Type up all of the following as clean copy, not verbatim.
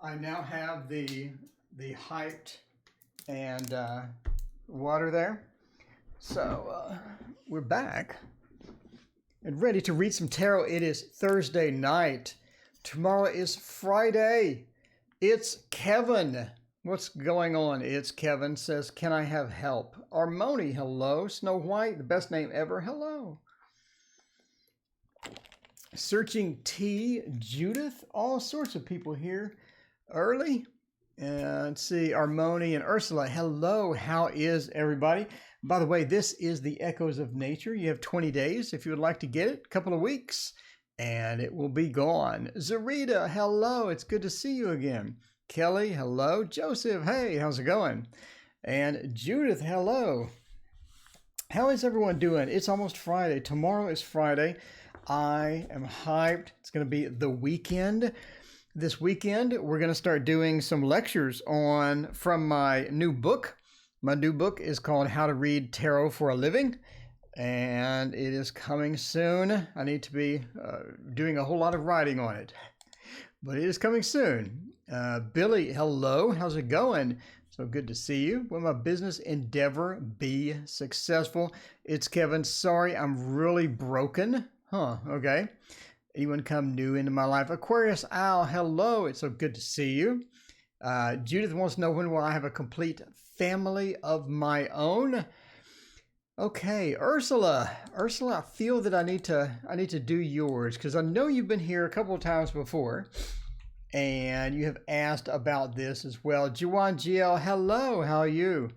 I now have the hyped and water there. So we're back and ready to read some tarot. It is Thursday night. Tomorrow is Friday. It's Kevin. What's going on? It's Kevin says, can I have help? Armoni, hello. Snow White, the best name ever, hello. Searching T, Judith, all sorts of people here early. And let's see, Armoni and Ursula, hello. How is everybody? By the way, this is the Echoes of Nature. You have 20 days if you would like to get it, a couple of weeks, and it will be gone. Zarita, hello. It's good to see you again. Kelly, hello. Joseph, hey, how's it going? And Judith, hello. How is everyone doing? It's almost Friday. Tomorrow is Friday. I am hyped. It's going to be the weekend. This weekend, we're going to start doing some lectures from my new book. My new book is called How to Read Tarot for a Living, and it is coming soon. I need to be doing a whole lot of writing on it, but it is coming soon. Billy, hello. How's it going? So good to see you. Will my business endeavor be successful? It's Kevin. Sorry, I'm really broken. Okay. Anyone come new into my life? Aquarius Owl, hello. It's so good to see you. Judith wants to know, when will I have a complete family of my own? Okay, Ursula. Ursula, I feel that I need to do yours because I know you've been here a couple of times before, and you have asked about this as well. Juwan GL, hello. How are you?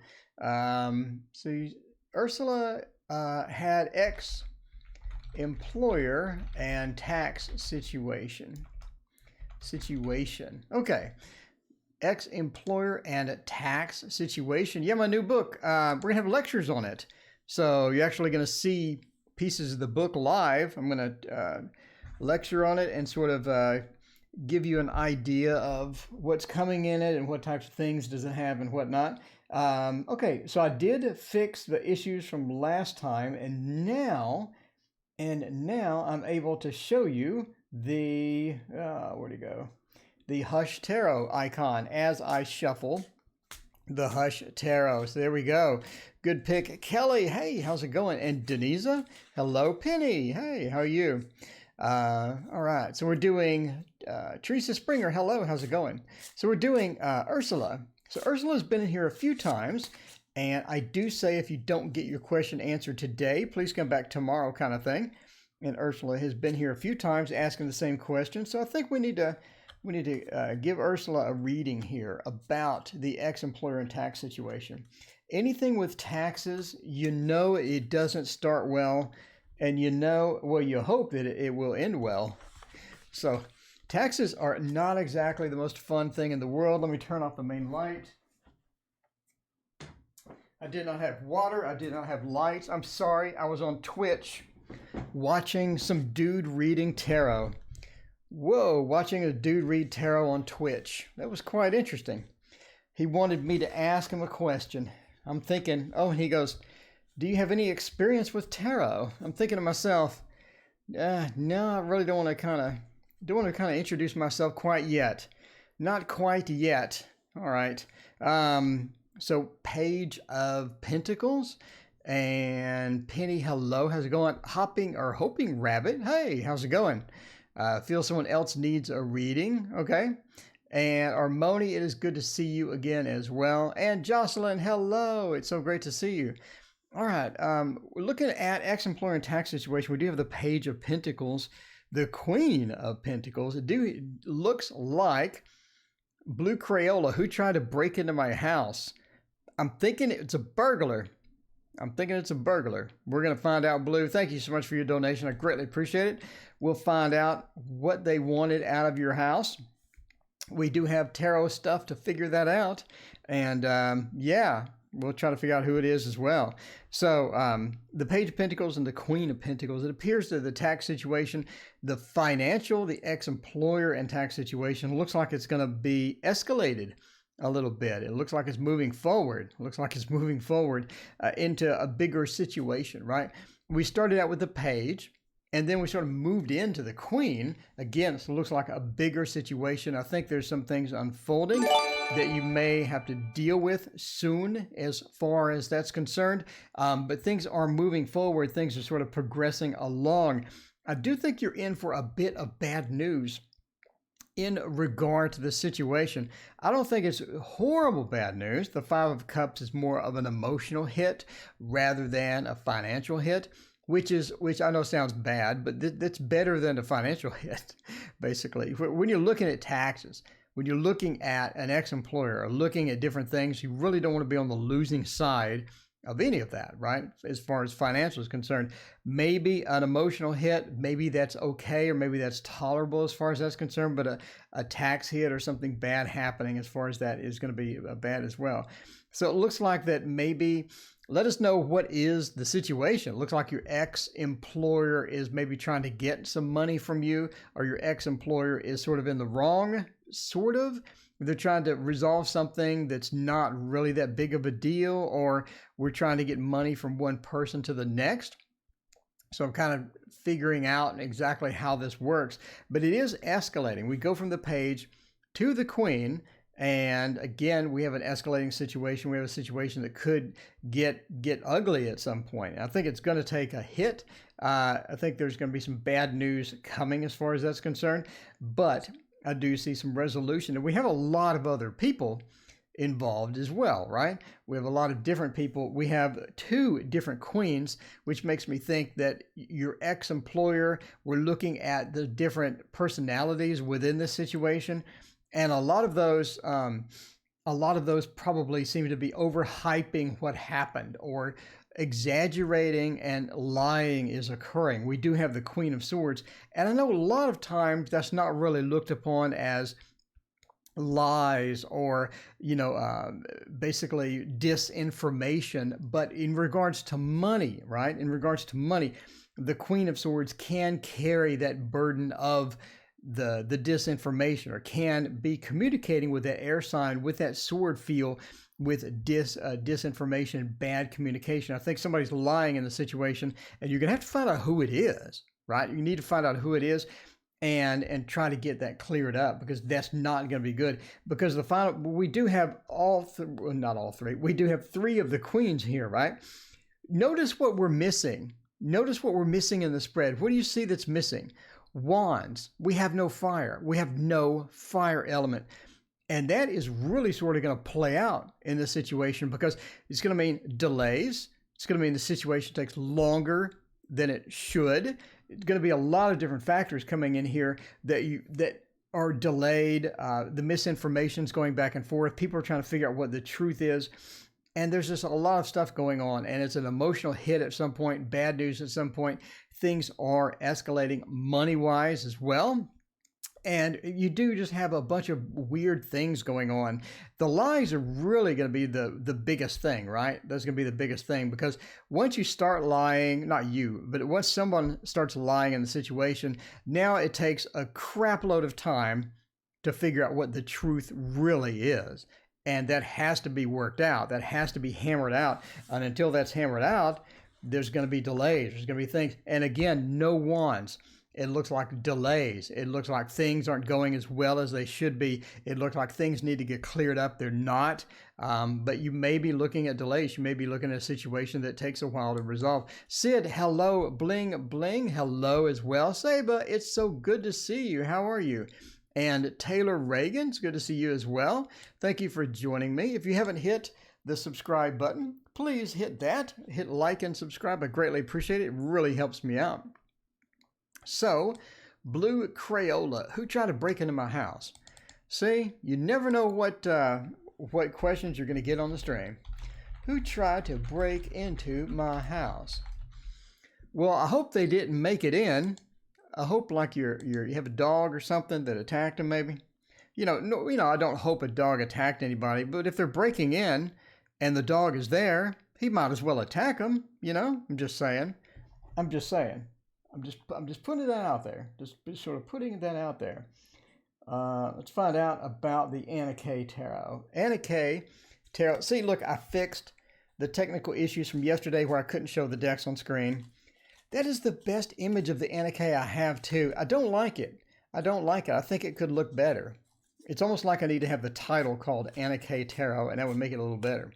Ursula had employer and tax situation. Okay. Ex-employer and tax situation. Yeah, my new book. We're going to have lectures on it. So you're actually going to see pieces of the book live. I'm going to lecture on it and sort of give you an idea of what's coming in it and what types of things does it have and whatnot. Okay, so I did fix the issues from last time, and now I'm able to show you the, where'd it go? The Hush Tarot icon as I shuffle the Hush Tarot. So there we go. Good pick. Kelly, hey, how's it going? And Denisa, hello. Penny, hey, how are you? All right, so we're doing Teresa Springer, hello, how's it going? So we're doing Ursula. So Ursula's been in here a few times. And I do say, if you don't get your question answered today, please come back tomorrow, kind of thing. And Ursula has been here a few times asking the same question. So I think we need to give Ursula a reading here about the ex-employer and tax situation. Anything with taxes, you know it doesn't start well, and you hope that it will end well. So taxes are not exactly the most fun thing in the world. Let me turn off the main light. I did not have water. I did not have lights. I'm sorry. I was on Twitch watching some dude reading tarot. Whoa, watching a dude read tarot on Twitch. That was quite interesting. He wanted me to ask him a question. I'm thinking, and he goes, do you have any experience with tarot? I'm thinking to myself, no, I really don't want to kind of introduce myself quite yet. Not quite yet. All right. So Page of Pentacles and Penny, hello, how's it going? Hoping Rabbit, hey, how's it going? Feel someone else needs a reading, okay? And Armoni, it is good to see you again as well. And Jocelyn, hello, it's so great to see you. All right, we're looking at ex-employer and tax situation. We do have the Page of Pentacles, the Queen of Pentacles. It looks like Blue Crayola, who tried to break into my house. I'm thinking it's a burglar. We're going to find out, Blue. Thank you so much for your donation. I greatly appreciate it. We'll find out what they wanted out of your house. We do have tarot stuff to figure that out. And we'll try to figure out who it is as well. So the Page of Pentacles and the Queen of Pentacles, it appears that the tax situation, the financial, the ex-employer and tax situation looks like it's going to be escalated a little bit. It looks like it's moving forward. Into a bigger situation, right? We started out with the Page, And then we sort of moved into the Queen. Again, it looks like a bigger situation. I think there's some things unfolding that you may have to deal with soon as far as that's concerned. But things are moving forward. Things are sort of progressing along. I do think you're in for a bit of bad news in regard to the situation. I don't think it's horrible bad news. The Five of Cups is more of an emotional hit rather than a financial hit. Which I know sounds bad, but that's better than a financial hit, basically. When you're looking at taxes, when you're looking at an ex-employer or looking at different things, you really don't want to be on the losing side of any of that, right? As far as financial is concerned, maybe an emotional hit, maybe that's okay, or maybe that's tolerable as far as that's concerned, but a tax hit or something bad happening as far as that is going to be bad as well. So it looks like that maybe... Let us know what is the situation. It looks like your ex-employer is maybe trying to get some money from you, or your ex-employer is sort of in the wrong, sort of. They're trying to resolve something that's not really that big of a deal, or we're trying to get money from one person to the next. So I'm kind of figuring out exactly how this works, but it is escalating. We go from the Page to the Queen. And again, we have an escalating situation. We have a situation that could get ugly at some point. And I think it's going to take a hit. I think there's going to be some bad news coming as far as that's concerned. But I do see some resolution. And we have a lot of other people involved as well, right? We have a lot of different people. We have 2 different queens, which makes me think that your ex-employer, we're looking at the different personalities within this situation. And a lot of those probably seem to be overhyping what happened or exaggerating, and lying is occurring. We do have the Queen of Swords. And I know a lot of times that's not really looked upon as lies or, basically disinformation. But in regards to money, right? In regards to money, the Queen of Swords can carry that burden of the disinformation, or can be communicating with that air sign, with that sword feel, with disinformation, bad communication. I think somebody's lying in the situation, and you're gonna have to find out who it is, right? You need to find out who it is and try to get that cleared up, because that's not going to be good. Because we do have not all three. We do have 3 of the queens here, right? Notice what we're missing. Notice what we're missing in the spread. What do you see that's missing? Wands. We have no fire. We have no fire element. And that is really sort of going to play out in this situation, because it's going to mean delays. It's going to mean the situation takes longer than it should. It's going to be a lot of different factors coming in here that are delayed. The misinformation is going back and forth. People are trying to figure out what the truth is. And there's just a lot of stuff going on, and it's an emotional hit at some point, bad news at some point. Things are escalating money-wise as well. And you do just have a bunch of weird things going on. The lies are really going to be the biggest thing, right? That's going to be the biggest thing, because once you start lying, not you, but once someone starts lying in the situation, now it takes a crap load of time to figure out what the truth really is. And that has to be worked out. That has to be hammered out. And until that's hammered out, there's going to be delays. There's going to be things. And again, no wands. It looks like delays. It looks like things aren't going as well as they should be. It looks like things need to get cleared up. They're not. But you may be looking at delays. You may be looking at a situation that takes a while to resolve. Sid, hello. Bling, bling. Hello as well. Saba, it's so good to see you. How are you? And Taylor Reagan, it's good to see you as well. Thank you for joining me. If you haven't hit the subscribe button, please hit that. Hit like and subscribe. I greatly appreciate it. It really helps me out. So, Blue Crayola, who tried to break into my house? See, you never know what questions you're going to get on the stream. Who tried to break into my house? Well, I hope they didn't make it in. I hope like you have a dog or something that attacked them, maybe. I don't hope a dog attacked anybody, but if they're breaking in and the dog is there, he might as well attack them. I'm just saying. I'm just putting that out there. Just sort of putting that out there. Let's find out about the Anna K Tarot. Anna K Tarot. See, look, I fixed the technical issues from yesterday where I couldn't show the decks on screen. That is the best image of the Anna Kay I have too. I don't like it. I don't like it. I think it could look better. It's almost like I need to have the title called Anna Kay Tarot, and that would make it a little better.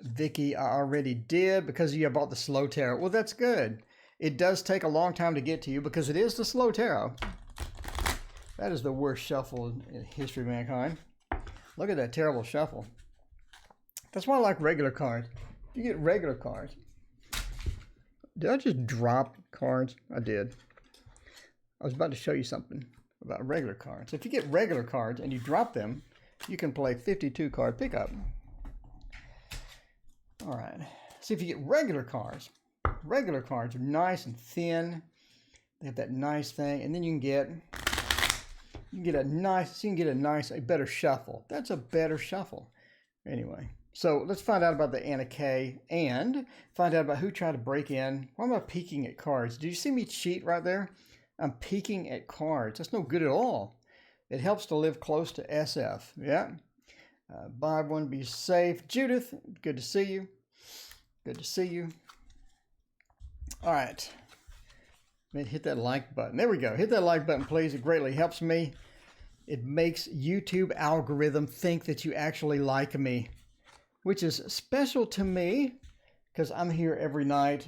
Vicky, I already did because you bought the slow tarot. Well, that's good. It does take a long time to get to you because it is the slow tarot. That is the worst shuffle in history of mankind. Look at that terrible shuffle. That's why I like regular cards. You get regular cards. Did I just drop cards? I did. I was about to show you something about regular cards. If you get regular cards and you drop them, you can play 52 card pickup. All right. See if you get regular cards. Regular cards are nice and thin. They have that nice thing, and then you can get a better shuffle. That's a better shuffle. Anyway. So let's find out about the Anna Kay and find out about who tried to break in. Why am I peeking at cards? Did you see me cheat right there? I'm peeking at cards. That's no good at all. It helps to live close to SF. Yeah. Buy one, be safe. Judith, good to see you. Good to see you. All right. Hit that like button. There we go. Hit that like button, please. It greatly helps me. It makes YouTube algorithm think that you actually like me, which is special to me because I'm here every night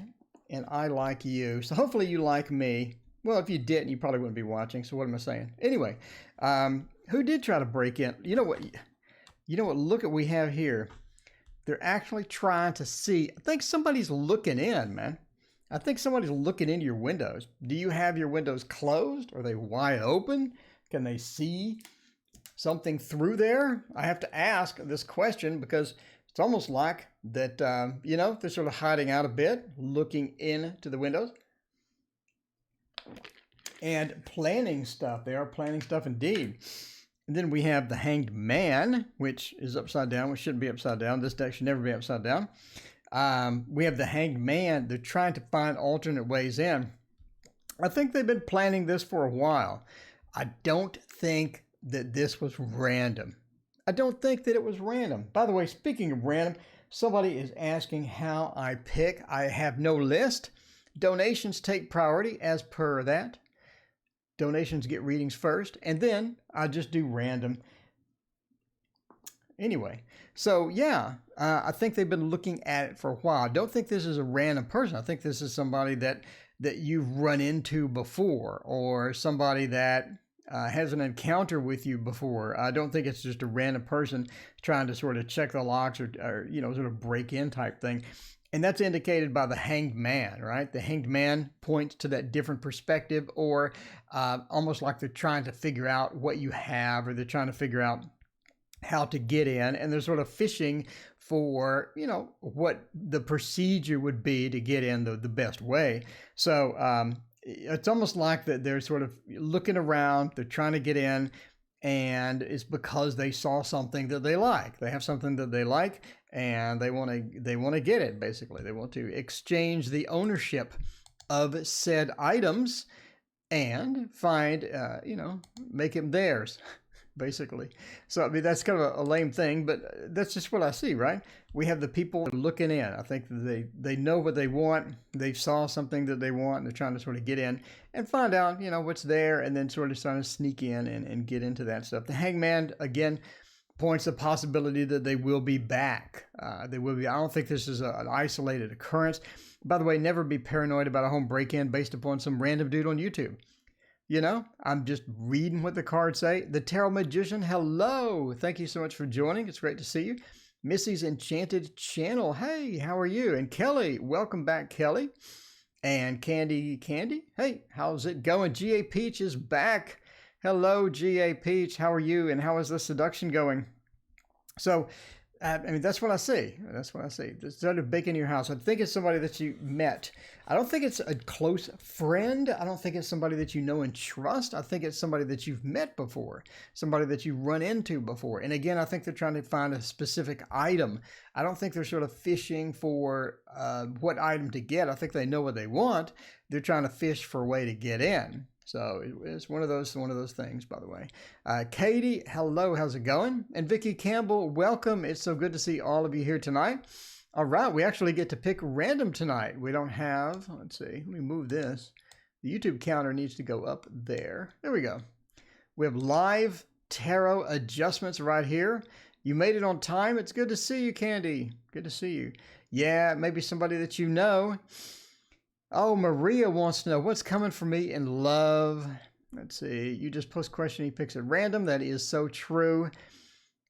and I like you. So hopefully you like me. Well, if you didn't, you probably wouldn't be watching. So what am I saying? Anyway, who did try to break in? You know what? Look at what we have here. They're actually trying to see. I think somebody's looking in, man. I think somebody's looking into your windows. Do you have your windows closed? Are they wide open? Can they see something through there? I have to ask this question because it's almost like that, they're sort of hiding out a bit, looking into the windows and planning stuff. They are planning stuff indeed. And then we have the Hanged Man, which is upside down, which shouldn't be upside down. This deck should never be upside down. We have the Hanged Man. They're trying to find alternate ways in. I think they've been planning this for a while. I don't think that this was random. I don't think that it was random. By the way, speaking of random, somebody is asking how I pick. I have no list. Donations take priority as per that. Donations get readings first, and then I just do random. Anyway, so yeah, I think they've been looking at it for a while. I don't think this is a random person. I think this is somebody that you've run into before, or somebody that has an encounter with you before. I don't think it's just a random person trying to sort of check the locks or sort of break in type thing. And that's indicated by the Hanged Man, right? The Hanged Man points to that different perspective, or almost like they're trying to figure out what you have, or they're trying to figure out how to get in, and they're sort of fishing for, what the procedure would be to get in the best way. So it's almost like that they're sort of looking around, they're trying to get in, and it's because they saw something that they like. They have something that they like, and they want to get it, basically. They want to exchange the ownership of said items and find, make them theirs, basically. So, I mean, that's kind of a lame thing, but that's just what I see, right? We have the people looking in. I think that they know what they want. They saw something that they want, and they're trying to sort of get in and find out, what's there, and then sort of trying to sneak in and get into that stuff. The Hangman, again, points the possibility that they will be back. They will be. I don't think this is an isolated occurrence. By the way, never be paranoid about a home break-in based upon some random dude on YouTube. I'm just reading what the cards say. The Tarot Magician, hello. Thank you so much for joining. It's great to see you. Missy's Enchanted Channel, hey, how are you? And Kelly, welcome back, Kelly. And Candy, hey, how's it going? G.A. Peach is back. Hello, G.A. Peach. How are you? And how is the seduction going? So, that's what I see. That's what I see. It's sort of baking your house. I think it's somebody that you met. I don't think it's a close friend. I don't think it's somebody that you know and trust. I think it's somebody that you've met before, somebody that you've run into before. And again, I think they're trying to find a specific item. I don't think they're sort of fishing for what item to get. I think they know what they want. They're trying to fish for a way to get in. So it's one of those things, by the way. Katie, hello, how's it going? And Vicki Campbell, welcome. It's so good to see all of you here tonight. All right, we actually get to pick random tonight. We don't have, let's see, let me move this. The YouTube counter needs to go up there. There we go. We have live tarot adjustments right here. You made it on time. It's good to see you, Candy. Good to see you. Yeah, maybe somebody that you know. Oh, Maria wants to know what's coming for me in love. Let's see. You just post question. He picks at random. That is so true.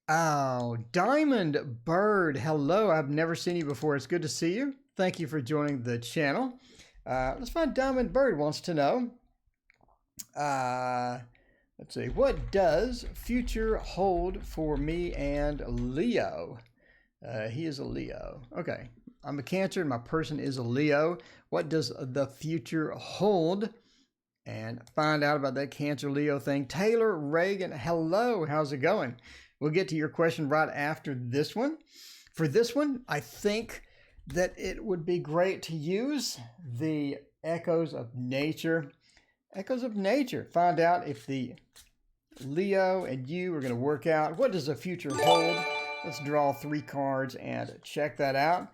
Oh, Diamond Bird. Hello. I've never seen you before. It's good to see you. Thank you for joining the channel. Let's find Diamond Bird wants to know. Let's see. What does future hold for me and Leo? He is a Leo. Okay. I'm a Cancer and my person is a Leo. What does the future hold? And find out about that Cancer Leo thing. Taylor Reagan. Hello. How's it going? We'll get to your question right after this one. For this one, I think that it would be great to use the Echoes of Nature. Echoes of Nature. Find out if the Leo and you are going to work out. What does the future hold? Let's draw 3 cards and check that out.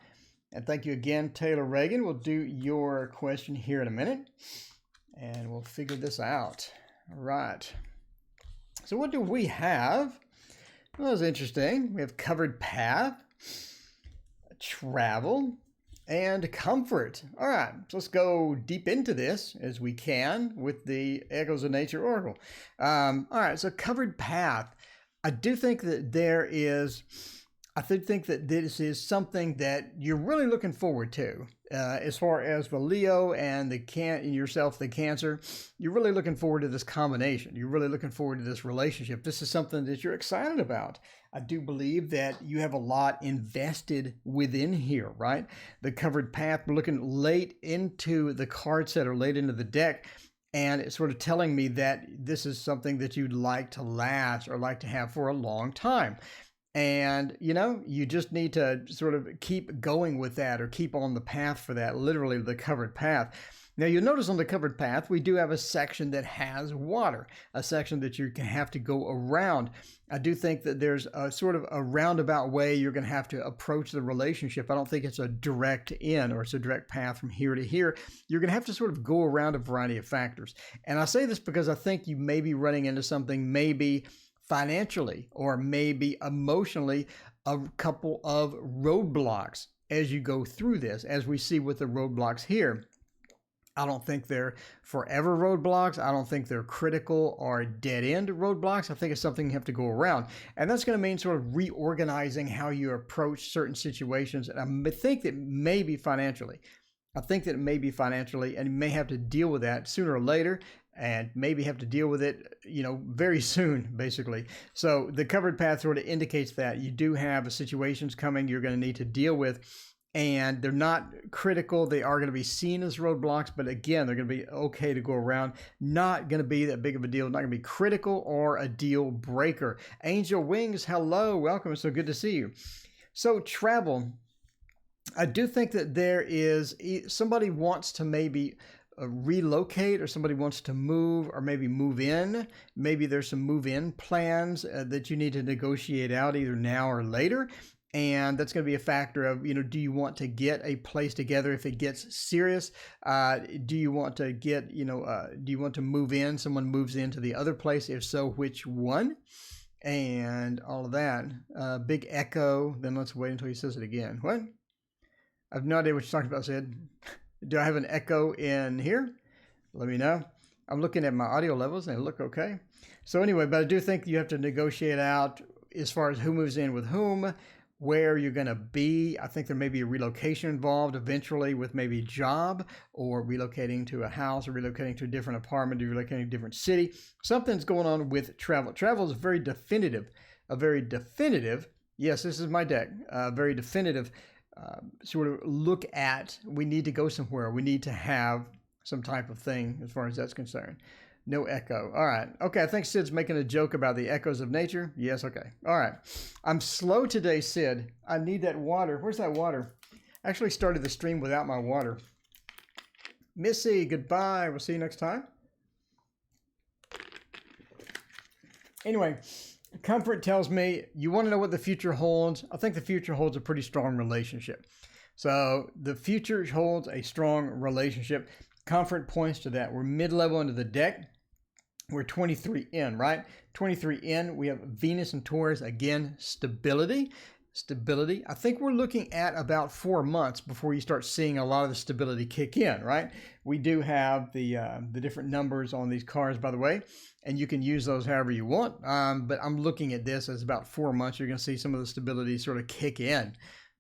And thank you again, Taylor Reagan. We'll do your question here in a minute. And we'll figure this out. All right. So what do we have? Well, that's interesting. We have covered path, travel, and comfort. All right, so let's go deep into this as we can with the Echoes of Nature Oracle. All right, so covered path. I do think that this is something that you're really looking forward to. As far as the Leo and yourself, the Cancer, you're really looking forward to this combination. You're really looking forward to this relationship. This is something that you're excited about. I do believe that you have a lot invested within here, right? The covered path, we're looking late into the card set or late into the deck, and it's sort of telling me that this is something that you'd like to last or like to have for a long time. And, you just need to sort of keep going with that or keep on the path for that, literally the covered path. Now, you'll notice on the covered path, we do have a section that has water, a section that you can have to go around. I do think that there's a sort of a roundabout way you're going to have to approach the relationship. I don't think it's a direct in or it's a direct path from here to here. You're going to have to sort of go around a variety of factors. And I say this because I think you may be running into something maybe financially or maybe emotionally, a couple of roadblocks as you go through this, as we see with the roadblocks here. I don't think they're forever roadblocks. I don't think they're critical or dead-end roadblocks. I think it's something you have to go around. And that's going to mean sort of reorganizing how you approach certain situations. And I think that maybe financially. and you may have to deal with that sooner or later, and maybe have to deal with it, very soon, basically. So the covered path sort of indicates that you do have situations coming you're going to need to deal with, and they're not critical. They are going to be seen as roadblocks, but again, they're going to be okay to go around. Not going to be that big of a deal. Not going to be critical or a deal breaker. Angel Wings, hello, welcome. It's so good to see you. So travel. I do think that there is somebody wants to maybe relocate, or somebody wants to move, or maybe move in. Maybe there's some move in plans that you need to negotiate out either now or later. And that's going to be a factor of, do you want to get a place together if it gets serious? Do you want to get, do you want to move in? Someone moves into the other place. If so, which one? And all of that. Big echo. Then let's wait until he says it again. What? I have no idea what you're talking about, Sid. Do I have an echo in here? Let me know. I'm looking at my audio levels and they look okay. So anyway, but I do think you have to negotiate out as far as who moves in with whom, where you're going to be. I think there may be a relocation involved eventually with maybe a job, or relocating to a house, or relocating to a different apartment, or relocating to a different city. Something's going on with travel. Travel is a very definitive, yes, this is my deck, very definitive sort of look at, we need to go somewhere. We need to have some type of thing as far as that's concerned. No echo. All right. Okay, I think Sid's making a joke about the echoes of nature. Yes, okay. All right. I'm slow today, Sid. I need that water. Where's that water? I actually started the stream without my water. Missy, goodbye. We'll see you next time. Anyway, Comfort tells me you want to know what the future holds. I think the future holds a pretty strong relationship. So the future holds a strong relationship. Comfort points to that. We're mid-level into the deck. We're 23 in, right? 23 in. We have Venus and Taurus. Again, stability. Stability. I think we're looking at about 4 months before you start seeing a lot of the stability kick in, right? We do have the different numbers on these cards, by the way, and you can use those however you want. But I'm looking at this as about 4 months. You're going to see some of the stability sort of kick in.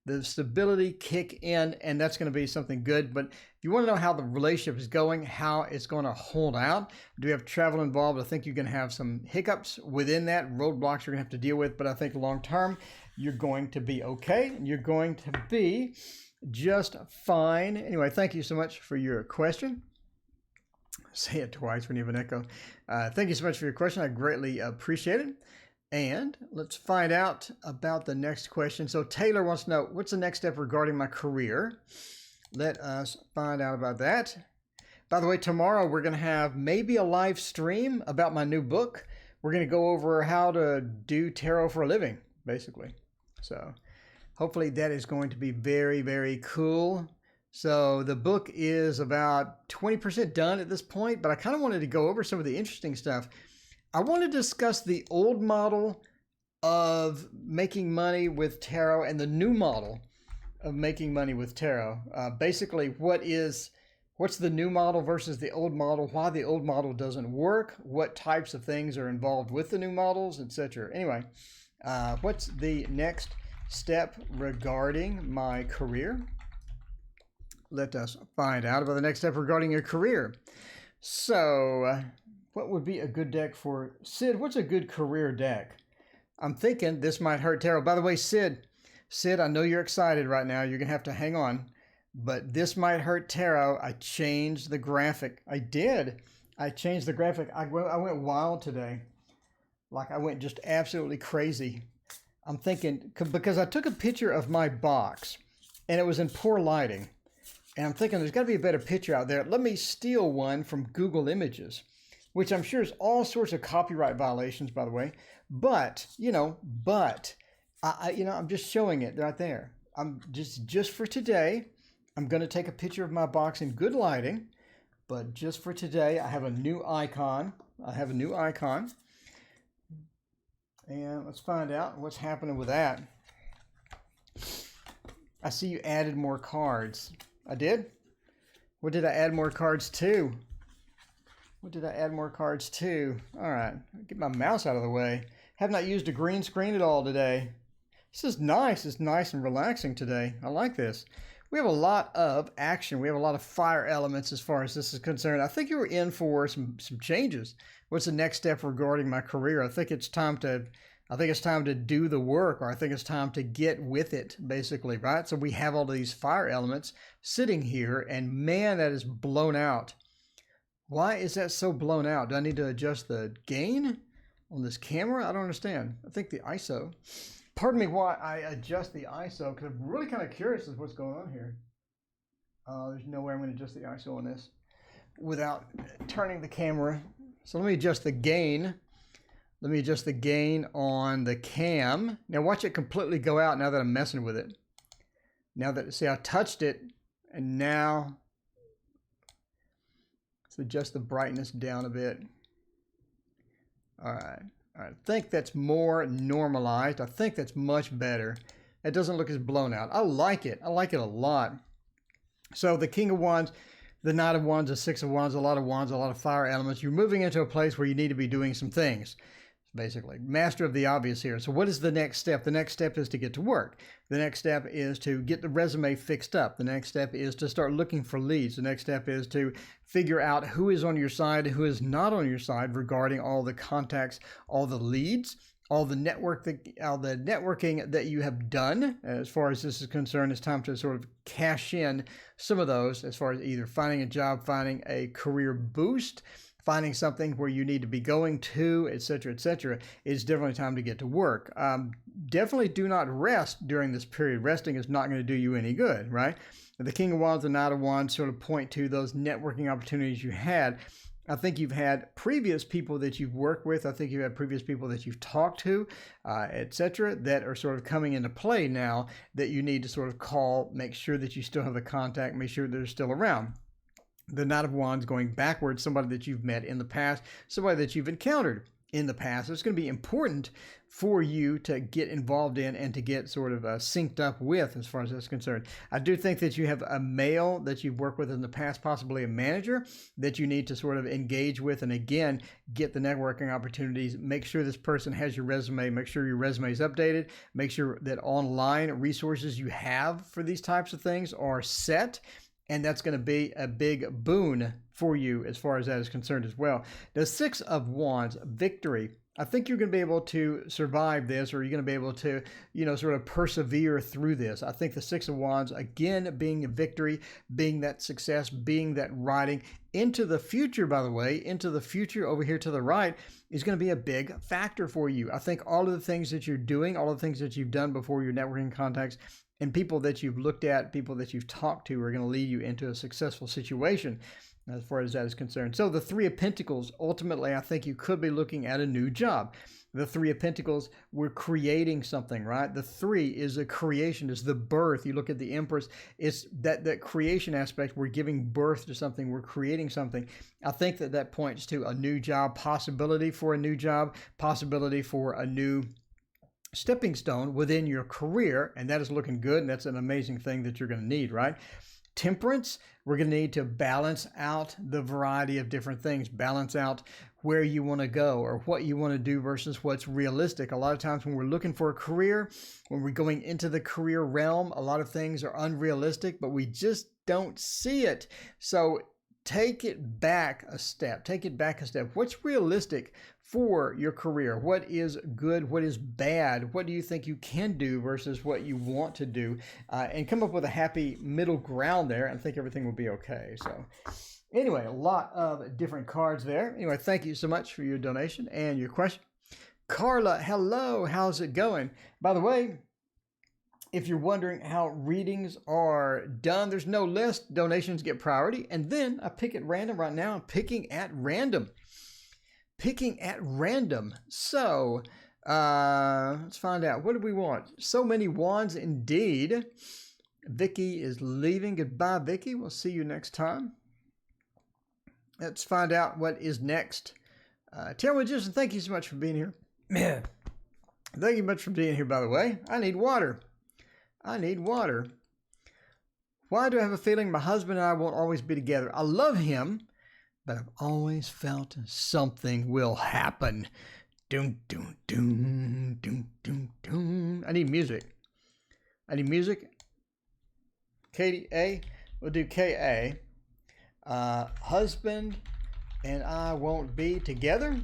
The stability kick in, and that's going to be something good. But if you want to know how the relationship is going, how it's going to hold out, do we have travel involved? I think you're going to have some hiccups within that, roadblocks you're going to have to deal with. But I think long term, you're going to be okay. You're going to be just fine. Anyway, thank you so much for your question. Say it twice when you have an echo. Thank you so much for your question. I greatly appreciate it. And let's find out about the next question. So Taylor wants to know, what's the next step regarding my career? Let us find out about that. By the way, tomorrow we're going to have maybe a live stream about my new book. We're going to go over how to do tarot for a living, basically. So hopefully that is going to be very, very cool. So the book is about 20% done at this point, but I kind of wanted to go over some of the interesting stuff. I want to discuss the old model of making money with tarot and the new model of making money with tarot. Basically, what's the new model versus the old model, why the old model doesn't work, what types of things are involved with the new models, etc. Anyway, what's the next step regarding my career? Let us find out about the next step regarding your career. So, what would be a good deck for Sid? What's a good career deck? I'm thinking this might hurt tarot. By the way, Sid, I know you're excited right now. You're going to have to hang on. But this might hurt tarot. I changed the graphic. I did. I changed the graphic. I went wild today. Like I went just absolutely crazy. I'm thinking, because I took a picture of my box and it was in poor lighting. And I'm thinking there's got to be a better picture out there. Let me steal one from Google Images, which I'm sure is all sorts of copyright violations, by the way. But, I'm just showing it right there. I'm just for today, I'm going to take a picture of my box in good lighting. But just for today, I have a new icon. And let's find out what's happening with that. I see you added more cards. I did? What did I add more cards to? All right, get my mouse out of the way. Have not used a green screen at all today. This is nice. It's nice and relaxing today. I like this. We have a lot of action. We have a lot of fire elements as far as this is concerned. I think you were in for some changes. What's the next step regarding my career? I think it's time to do the work, or I think it's time to get with it, basically, right? So we have all these fire elements sitting here, and man, that is blown out. Why is that so blown out? Do I need to adjust the gain on this camera? I don't understand. I think the ISO. Pardon me why I adjust the ISO, because I'm really kind of curious as to what's going on here. There's no way I'm going to adjust the ISO on this without turning the camera. So let me adjust the gain. Let me adjust the gain on the cam. Now watch it completely go out now that I'm messing with it. See, I touched it, and now let's adjust the brightness down a bit. All right. I think that's more normalized. I think that's much better. It doesn't look as blown out. I like it. I like it a lot. So the King of Wands, the Knight of Wands, the Six of Wands, a lot of fire elements. You're moving into a place where you need to be doing some things. Basically, master of the obvious here. So what is the next step? The next step is to get to work. The next step is to get the resume fixed up. The next step is to start looking for leads. The next step is to figure out who is on your side, who is not on your side regarding all the contacts, all the leads, all the networking that you have done. As far as this is concerned, it's time to sort of cash in some of those as far as either finding a job, finding a career boost, finding something where you need to be going to, etc., etc. It's definitely time to get to work. Definitely do not rest during this period. Resting is not going to do you any good, right? The King of Wands, the Knight of Wands sort of point to those networking opportunities you had. I think you've had previous people that you've worked with. I think you've had previous people that you've talked to, etc., that are sort of coming into play now that you need to sort of call, make sure that you still have the contact, make sure they're still around. The Knight of Wands going backwards, somebody that you've met in the past, somebody that you've encountered in the past. It's going to be important for you to get involved in and to get sort of synced up with as far as that's concerned. I do think that you have a male that you've worked with in the past, possibly a manager that you need to sort of engage with and again, get the networking opportunities. Make sure this person has your resume. Make sure your resume is updated. Make sure that online resources you have for these types of things are set. And that's going to be a big boon for you as far as that is concerned as well. The Six of Wands, victory. I think you're going to be able to survive this, or you're going to be able to, sort of persevere through this. I think the Six of Wands, again, being a victory, being that success, being that riding into the future, by the way, into the future over here to the right is going to be a big factor for you. I think all of the things that you're doing, all of the things that you've done before your networking contacts, and people that you've looked at, people that you've talked to are going to lead you into a successful situation as far as that is concerned. So the Three of Pentacles, ultimately, I think you could be looking at a new job. The Three of Pentacles, we're creating something, right? The three is a creation, is the birth. You look at the Empress, it's that creation aspect. We're giving birth to something. We're creating something. I think that points to a new job, possibility for a new job, possibility for a new stepping stone within your career, and that is looking good, and that's an amazing thing that you're going to need, right? Temperance, we're going to need to balance out the variety of different things, balance out where you want to go or what you want to do versus what's realistic. A lot of times when we're looking for a career, when we're going into the career realm, a lot of things are unrealistic, but we just don't see it. So take it back a step. Take it back a step. What's realistic for your career? What is good? What is bad? What do you think you can do versus what you want to do? And come up with a happy middle ground there, and I think everything will be okay. So anyway, a lot of different cards there. Anyway, thank you so much for your donation and your question. Carla, hello. How's it going? By the way, if you're wondering how readings are done, there's no list. Donations get priority. And then I pick at random. Right now, I'm picking at random. Picking at random. So let's find out. What do we want? So many wands indeed. Vicky is leaving. Goodbye, Vicky. We'll see you next time. Let's find out what is next. Tarot Magician, thank you so much for being here. Thank you much for being here, by the way. I need water. I need water. Why do I have a feeling my husband and I won't always be together? I love him, but I've always felt something will happen. Doom, doom, doom, doom, doom, doom. I need music. I need music. Katie A. We'll do K.A. Husband and I won't be together.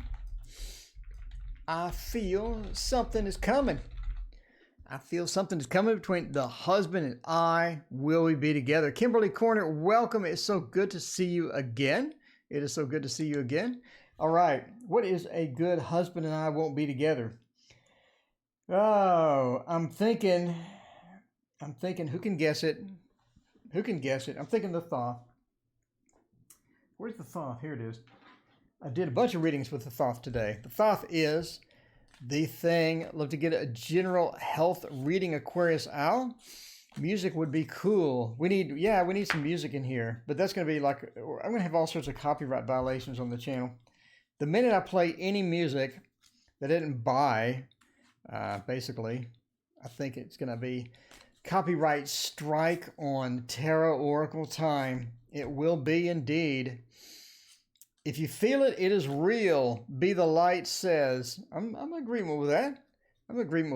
I feel something is coming. I feel something is coming between the husband and I. Will we be together? Kimberly Corner, welcome. It's so good to see you again. It is so good to see you again. All right. What is a good husband and I won't be together? Oh, I'm thinking, who can guess it? Who can guess it? I'm thinking the Thoth. Where's the Thoth? Here it is. I did a bunch of readings with the Thoth today. The Thoth is the thing. Love to get a general health reading, Aquarius Owl. Music would be cool. We need some music in here, but that's going to be like, I'm going to have all sorts of copyright violations on the channel. The minute I play any music that I didn't buy, basically, I think it's going to be copyright strike on Tarot Oracle time. It will be indeed. If you feel it, it is real. Be the Light says. I'm in agreement with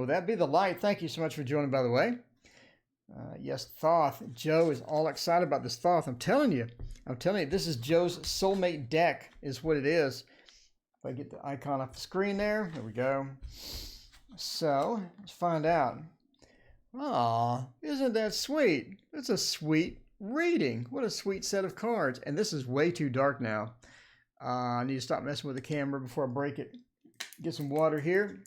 that. Be the Light. Thank you so much for joining, by the way. Yes, Thoth. Joe is all excited about this Thoth. I'm telling you, this is Joe's soulmate deck is what it is. If I get the icon off the screen there we go. So, let's find out. Aw, isn't that sweet? That's a sweet reading. What a sweet set of cards. And this is way too dark now. I need to stop messing with the camera before I break it. Get some water here.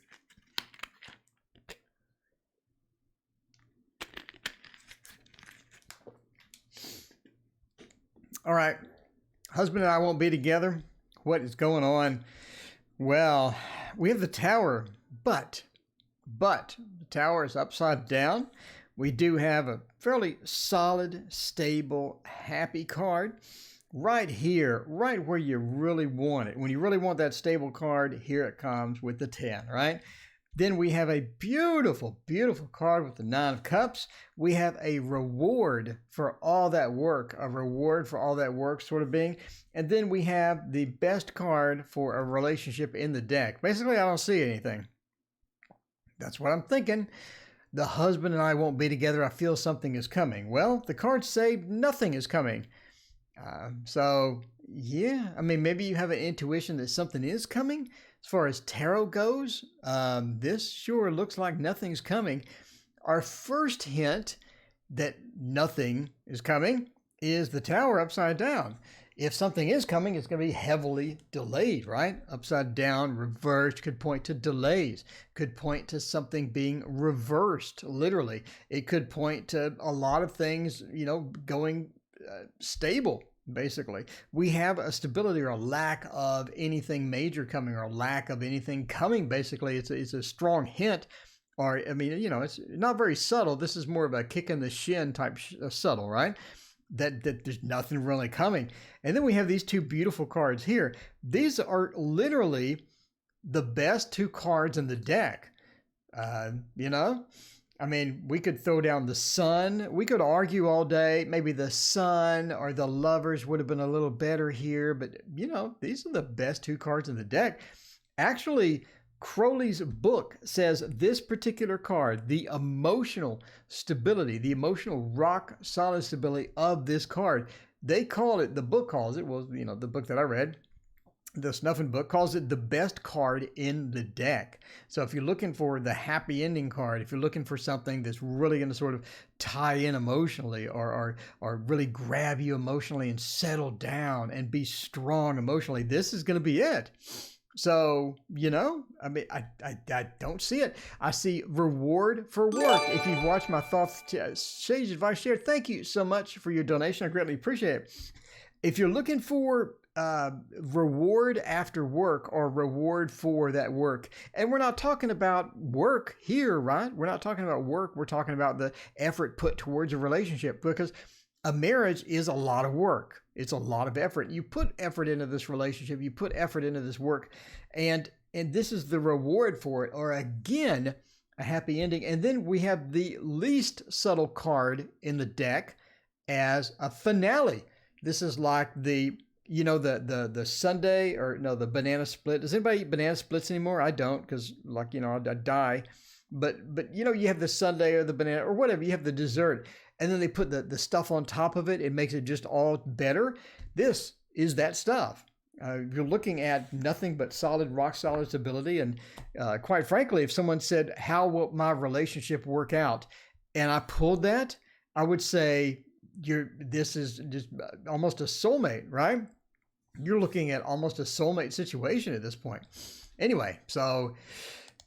All right. Husband and I won't be together. what is going on? Well, we have the Tower, but the Tower is upside down. We do have a fairly solid, stable, happy card right here, right where you really want it. When you really want that stable card, here it comes with the 10, right? Then we have a beautiful, beautiful card with the 9 of Cups. We have a reward for all that work, a reward for all that work sort of being. And then we have the best card for a relationship in the deck. Basically, I don't see anything. That's what I'm thinking. The husband and I won't be together. I feel something is coming. Well, the cards say nothing is coming. So, yeah, I mean, maybe you have an intuition that something is coming. As far as tarot goes, this sure looks like nothing's coming. Our first hint that nothing is coming is the Tower upside down. If something is coming, it's going to be heavily delayed, right? Upside down, reversed, could point to delays, could point to something being reversed, literally. It could point to a lot of things, going stable, basically. We have a stability or a lack of anything major coming or a lack of anything coming, basically. It's a strong hint. Or, I mean, it's not very subtle. This is more of a kick in the shin type subtle, right? That there's nothing really coming. And then we have these two beautiful cards here. These are literally the best two cards in the deck. I mean, we could throw down the Sun. We could argue all day. Maybe the Sun or the Lovers would have been a little better here. But, these are the best two cards in the deck. Actually, Crowley's book says this particular card, the emotional stability, the emotional rock solid stability of this card, they call it, the book calls it, well, the book that I read, the Snuffin book, calls it the best card in the deck. So if you're looking for the happy ending card, if you're looking for something that's really going to sort of tie in emotionally or really grab you emotionally and settle down and be strong emotionally, this is going to be it. So, I mean, I don't see it. I see reward for work. If you've watched my thoughts, Sage Advice Share, thank you so much for your donation. I greatly appreciate it. If you're looking for reward after work or reward for that work, and we're not talking about work here, right? We're not talking about work. We're talking about the effort put towards a relationship, because a marriage is a lot of work. It's a lot of effort. You put effort into this relationship. You put effort into this work. And this is the reward for it, or again, a happy ending. And then we have the least subtle card in the deck as a finale. This is like the Sunday, or no, the banana split. Does anybody eat banana splits anymore? I don't, because I die. But you have the sundae or the banana or whatever. You have the dessert. And then they put the stuff on top of it. It makes it just all better. This is that stuff. You're looking at nothing but solid, rock solid stability. And quite frankly, if someone said, how will my relationship work out? And I pulled that, I would say, this is just almost a soulmate, right? You're looking at almost a soulmate situation at this point. Anyway, so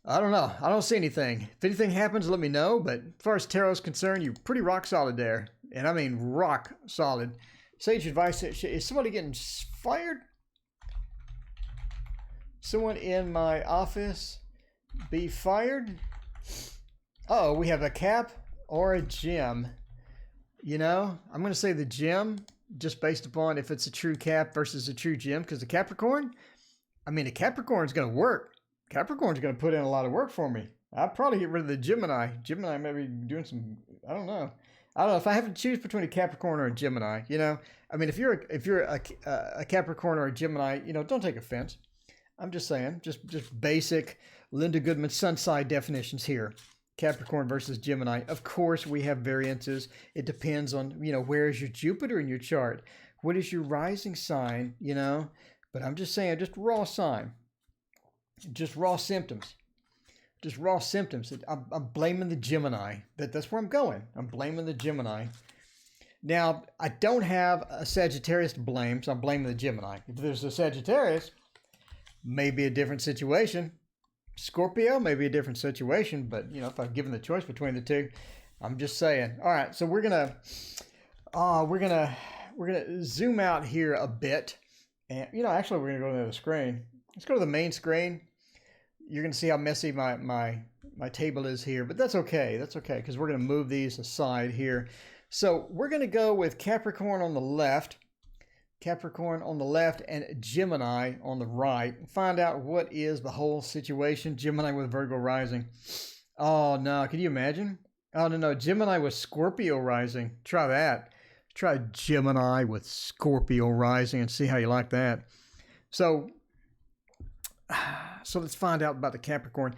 I don't know. I don't see anything. If anything happens, let me know. But as far as tarot is concerned, you're pretty rock solid there. And I mean rock solid. Sage Advice, is somebody getting fired? Someone in my office be fired? Oh, we have a Cap or a Gem. I'm going to say the Gem, just based upon if it's a true Cap versus a true Gem. Because the Capricorn, a Capricorn's going to work. Capricorn's going to put in a lot of work for me. I'd probably get rid of the Gemini. Gemini may be doing some, I don't know if I have to choose between a Capricorn or a Gemini, if you're a Capricorn or a Gemini, don't take offense. I'm just saying, just basic Linda Goodman sun side definitions here. Capricorn versus Gemini. Of course, we have variances. It depends on, where is your Jupiter in your chart? What is your rising sign, But I'm just saying, just raw sign. Just raw symptoms. I'm blaming the Gemini. That's where I'm going. I'm blaming the Gemini. Now, I don't have a Sagittarius to blame, so I'm blaming the Gemini. If there's a Sagittarius, maybe a different situation. Scorpio, maybe a different situation. But, if I'm given the choice between the two, I'm just saying. All right, so we're gonna zoom out here a bit. And, actually, we're going to go to the screen. Let's go to the main screen. You're going to see how messy my table is here, but that's okay. That's okay, because we're going to move these aside here. So we're going to go with Capricorn on the left, and Gemini on the right. Find out what is the whole situation. Gemini with Virgo rising. Oh, no. Can you imagine? Oh, no. Gemini with Scorpio rising. Try that. Try Gemini with Scorpio rising and see how you like that. So let's find out about the Capricorn.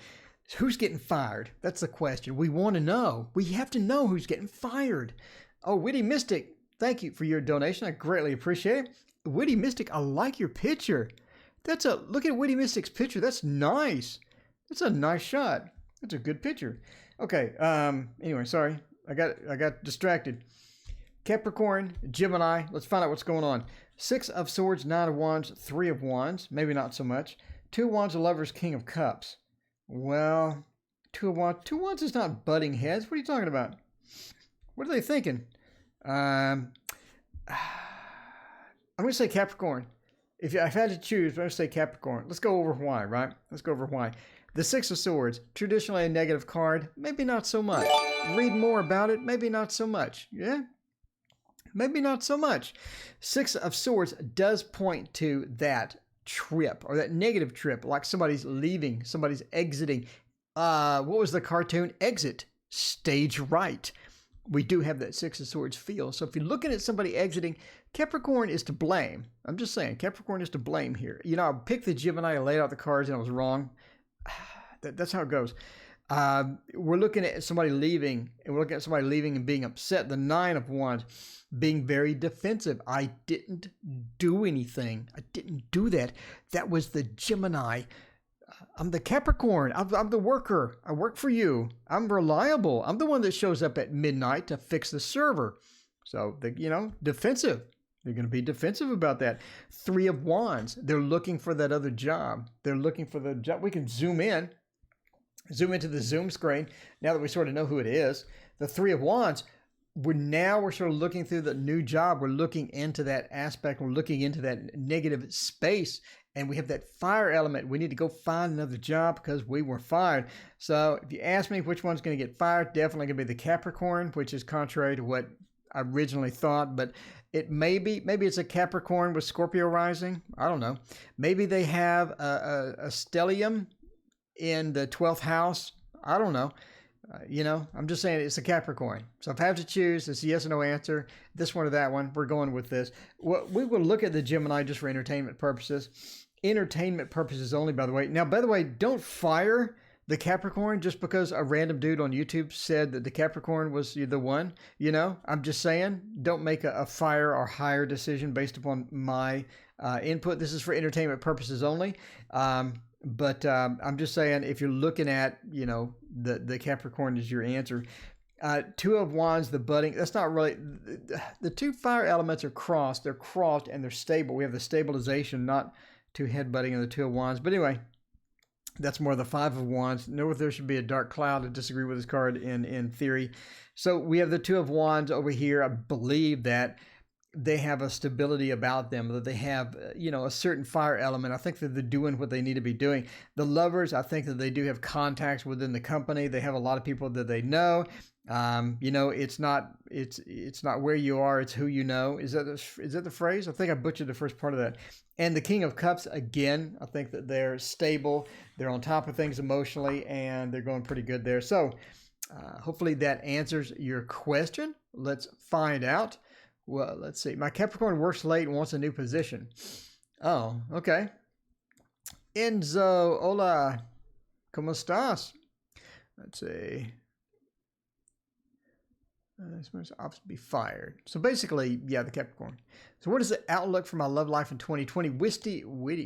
Who's getting fired? That's the question. We want to know. We have to know who's getting fired. Oh, Witty Mystic, thank you for your donation. I greatly appreciate it. Witty Mystic, I like your picture. Look at Witty Mystic's picture. That's nice. That's a nice shot. That's a good picture. Okay. Anyway, sorry. I got distracted. Capricorn, Gemini. Let's find out what's going on. 6 of Swords, 9 of Wands, 3 of Wands. Maybe not so much. 2 of Wands of Lovers, King of Cups. Well, 2 of Wands. 2 of Wands is not butting heads. What are you talking about? What are they thinking? I'm going to say Capricorn. If I had to choose, I'm going to say Capricorn. Let's go over why, right? Let's go over why. The 6 of Swords, traditionally a negative card. Maybe not so much. Read more about it. Maybe not so much. Yeah? Maybe not so much. 6 of Swords does point to that trip or that negative trip, like somebody's leaving, somebody's exiting. What was the cartoon? Exit. Stage right. We do have that 6 of Swords feel. So if you're looking at somebody exiting, Capricorn is to blame. I'm just saying, Capricorn is to blame here. I picked the Gemini, I laid out the cards, and I was wrong. That's how it goes. We're looking at somebody leaving, and we're looking at somebody leaving and being upset. The 9 of Wands, being very defensive. I didn't do anything. I didn't do that. That was the Gemini. I'm the Capricorn. I'm the worker. I work for you. I'm reliable. I'm the one that shows up at midnight to fix the server. So, defensive. They're going to be defensive about that. 3 of Wands. They're looking for that other job. They're looking for the job. We can zoom into the Zoom screen now that we sort of know who it is. The 3 of Wands. We're sort of looking through the new job. We're looking into that aspect. We're looking into that negative space. And we have that fire element. We need to go find another job because we were fired. So if you ask me which one's going to get fired, definitely going to be the Capricorn, which is contrary to what I originally thought. But maybe it's a Capricorn with Scorpio rising. I don't know. Maybe they have a stellium in the 12th house. I don't know. I'm just saying it's a Capricorn. So if I have to choose, it's a yes or no answer. This one or that one, we're going with this. We will look at the Gemini just for entertainment purposes. Entertainment purposes only, by the way. Now, by the way, don't fire the Capricorn just because a random dude on YouTube said that the Capricorn was the one. I'm just saying, don't make a fire or hire decision based upon my input. This is for entertainment purposes only. But I'm just saying, if you're looking at, the Capricorn is your answer. 2 of Wands, the budding, that's not really, the 2 fire elements are crossed. They're crossed and they're stable. We have the stabilization, not 2 headbutting in the 2 of Wands. But anyway, that's more the 5 of Wands. Know if there should be a dark cloud to disagree with this card in theory. So we have the 2 of Wands over here. I believe that they have a stability about them, that they have, a certain fire element. I think that they're doing what they need to be doing. The Lovers, I think that they do have contacts within the company. They have a lot of people that they know. It's not where you are, it's who you know. Is that the phrase? I think I butchered the first part of that. And the King of Cups, again, I think that they're stable. They're on top of things emotionally, and they're going pretty good there. So hopefully that answers your question. Let's find out. Well, let's see. My Capricorn works late and wants a new position. Oh, okay. Enzo, hola. ¿Cómo estás? Let's see. This must be fired. So basically, yeah, the Capricorn. So what is the outlook for my love life in 2020? Witty.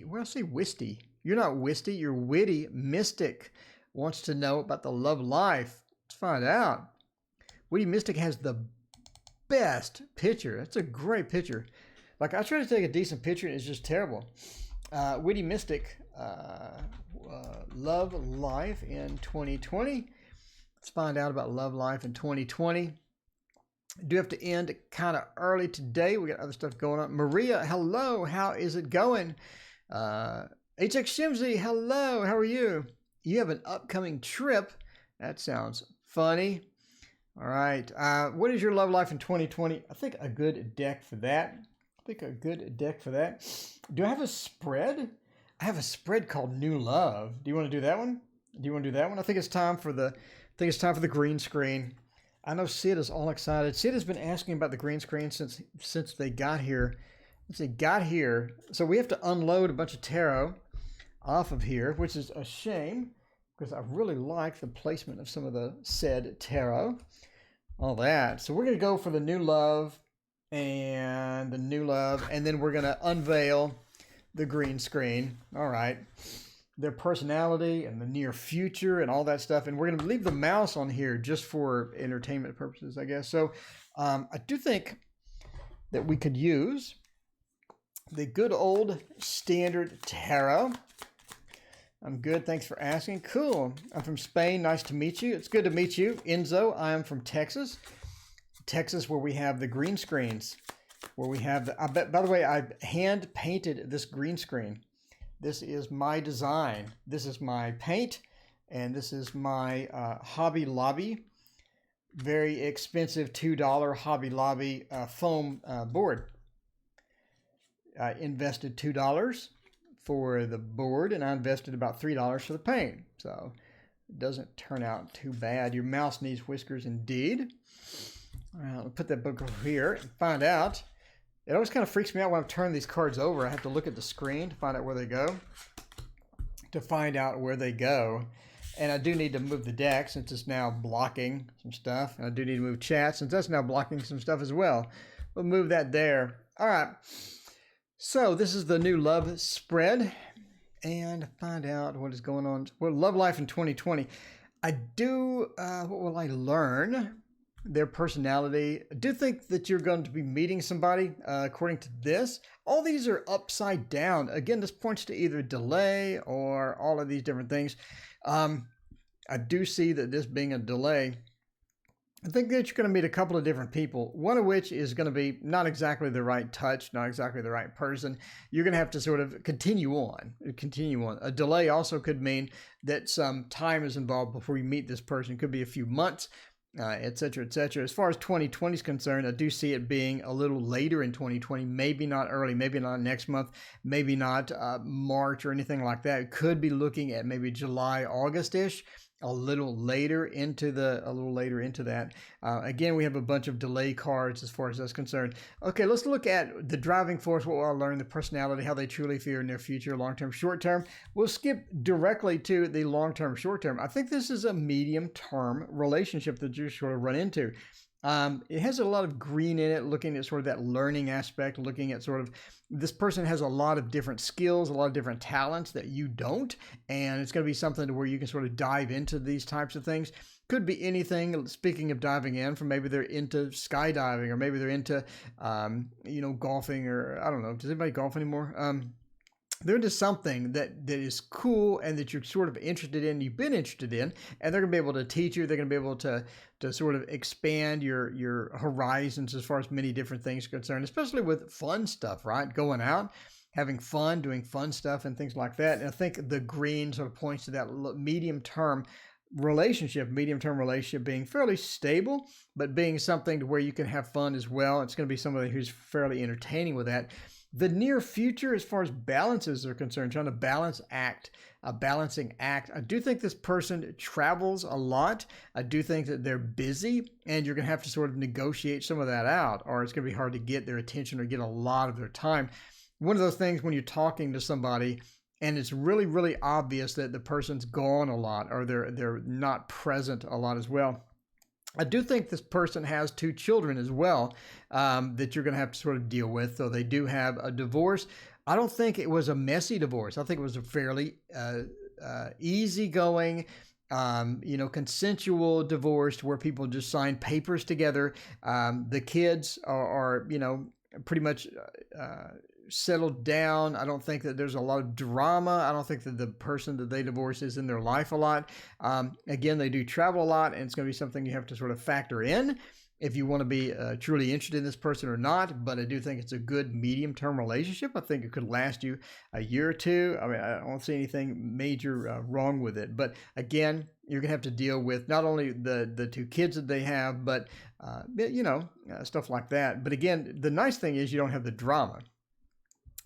Well, I say wisty. You're not wisty. You're witty. Mystic wants to know about the love life. Let's find out. Witty Mystic has the best picture. That's a great picture. Like, I try to take a decent picture and it's just terrible. Witty Mystic, love life in 2020. Let's find out about love life in 2020. Do have to end kind of early today. We got other stuff going on. Maria, hello. How is it going? HX Shimsy, hello. How are you? You have an upcoming trip. That sounds funny. All right. What is your love life in 2020? I think a good deck for that. Do I have a spread? I have a spread called New Love. Do you want to do that one? I think it's time for the green screen. I know Sid is all excited. Sid has been asking about the green screen since they got here. So we have to unload a bunch of tarot off of here, which is a shame because I really like the placement of some of the said tarot. All that. So we're going to go for the New Love and then we're going to unveil the green screen. All right. Their personality and the near future and all that stuff. And we're going to leave the mouse on here just for entertainment purposes, I guess. So I do think that we could use the good old standard tarot. I'm good. Thanks for asking. Cool. I'm from Spain. Nice to meet you. It's good to meet you. Enzo, I am from Texas. Where we have the green screens. By the way, I hand painted this green screen. This is my design. This is my paint, and this is my Hobby Lobby, very expensive $2 Hobby Lobby foam board. I invested $2 for the board, and I invested about $3 for the paint. So it doesn't turn out too bad. Your mouse needs whiskers indeed. All right, I'll put that book over here and find out. It always kind of freaks me out when I'm turning these cards over. I have to look at the screen to find out where they go. And I do need to move the deck since it's now blocking some stuff. And I do need to move chat since that's now blocking some stuff as well. We'll move that there. All right. So this is the New Love spread. And find out what is going on. Well, love life in 2020. What will I learn? Their personality. I do think that you're going to be meeting somebody, according to this. All these are upside down. Again, this points to either delay or all of these different things. I do see that this being a delay. I think that you're going to meet a couple of different people, one of which is going to be not exactly the right touch, not exactly the right person. You're going to have to sort of continue on. A delay also could mean that some time is involved before you meet this person. It could be a few months. Et cetera, et cetera. As far as 2020 is concerned, I do see it being a little later in 2020, maybe not early, maybe not next month, maybe not March or anything like that. It could be looking at maybe July, August-ish, a little later into that. Again, we have a bunch of delay cards as far as that's concerned. Okay, let's look at the driving force, what we'll learn, the personality, how they truly feel in their future, long-term, short-term. We'll skip directly to the long-term, short-term. I think this is a medium-term relationship that you sort of run into. It has a lot of green in it, looking at sort of that learning aspect, looking at sort of this person has a lot of different skills, a lot of different talents that you don't, and it's going to be something to where you can sort of dive into these types of things. Could be anything. Speaking of diving in, from maybe they're into skydiving, or maybe they're into, golfing, or I don't know. Does anybody golf anymore? They're into something that is cool and that you're sort of interested in, you've been interested in, and they're going to be able to teach you. They're going to be able to sort of expand your horizons as far as many different things are concerned, especially with fun stuff, right? Going out, having fun, doing fun stuff and things like that. And I think the green sort of points to that medium-term relationship being fairly stable, but being something to where you can have fun as well. It's going to be somebody who's fairly entertaining with that. The near future, as far as balances are concerned, trying to a balancing act. I do think this person travels a lot. I do think that they're busy, and you're going to have to sort of negotiate some of that out, or it's going to be hard to get their attention or get a lot of their time. One of those things when you're talking to somebody and it's really, really obvious that the person's gone a lot, or they're not present a lot as well. I do think this person has 2 children as well that you're going to have to sort of deal with. So they do have a divorce. I don't think it was a messy divorce. I think it was a fairly easygoing, consensual divorce where people just sign papers together. The kids are pretty much settled down. I don't think that there's a lot of drama. I don't think that the person that they divorce is in their life a lot. Again, they do travel a lot, and it's going to be something you have to sort of factor in. if you want to be truly interested in this person or not, but I do think it's a good medium-term relationship. I think it could last you a year or two. I mean, I don't see anything major wrong with it. But again, you're going to have to deal with not only the two kids that they have, but, stuff like that. But again, the nice thing is you don't have the drama.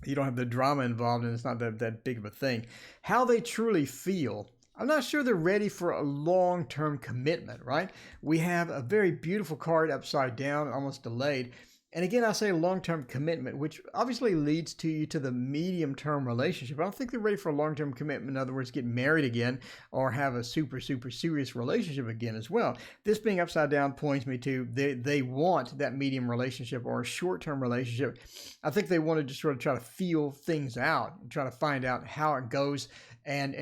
You don't have the drama involved, and it's not that big of a thing. How they truly feel, I'm not sure they're ready for a long-term commitment, right? We have a very beautiful card upside down, almost delayed. And again, I say long-term commitment, which obviously leads you to the medium-term relationship. I don't think they're ready for a long-term commitment. In other words, get married again or have a super, super serious relationship again as well. This being upside down points me to they want that medium relationship or a short-term relationship. I think they want to just sort of try to feel things out and try to find out how it goes and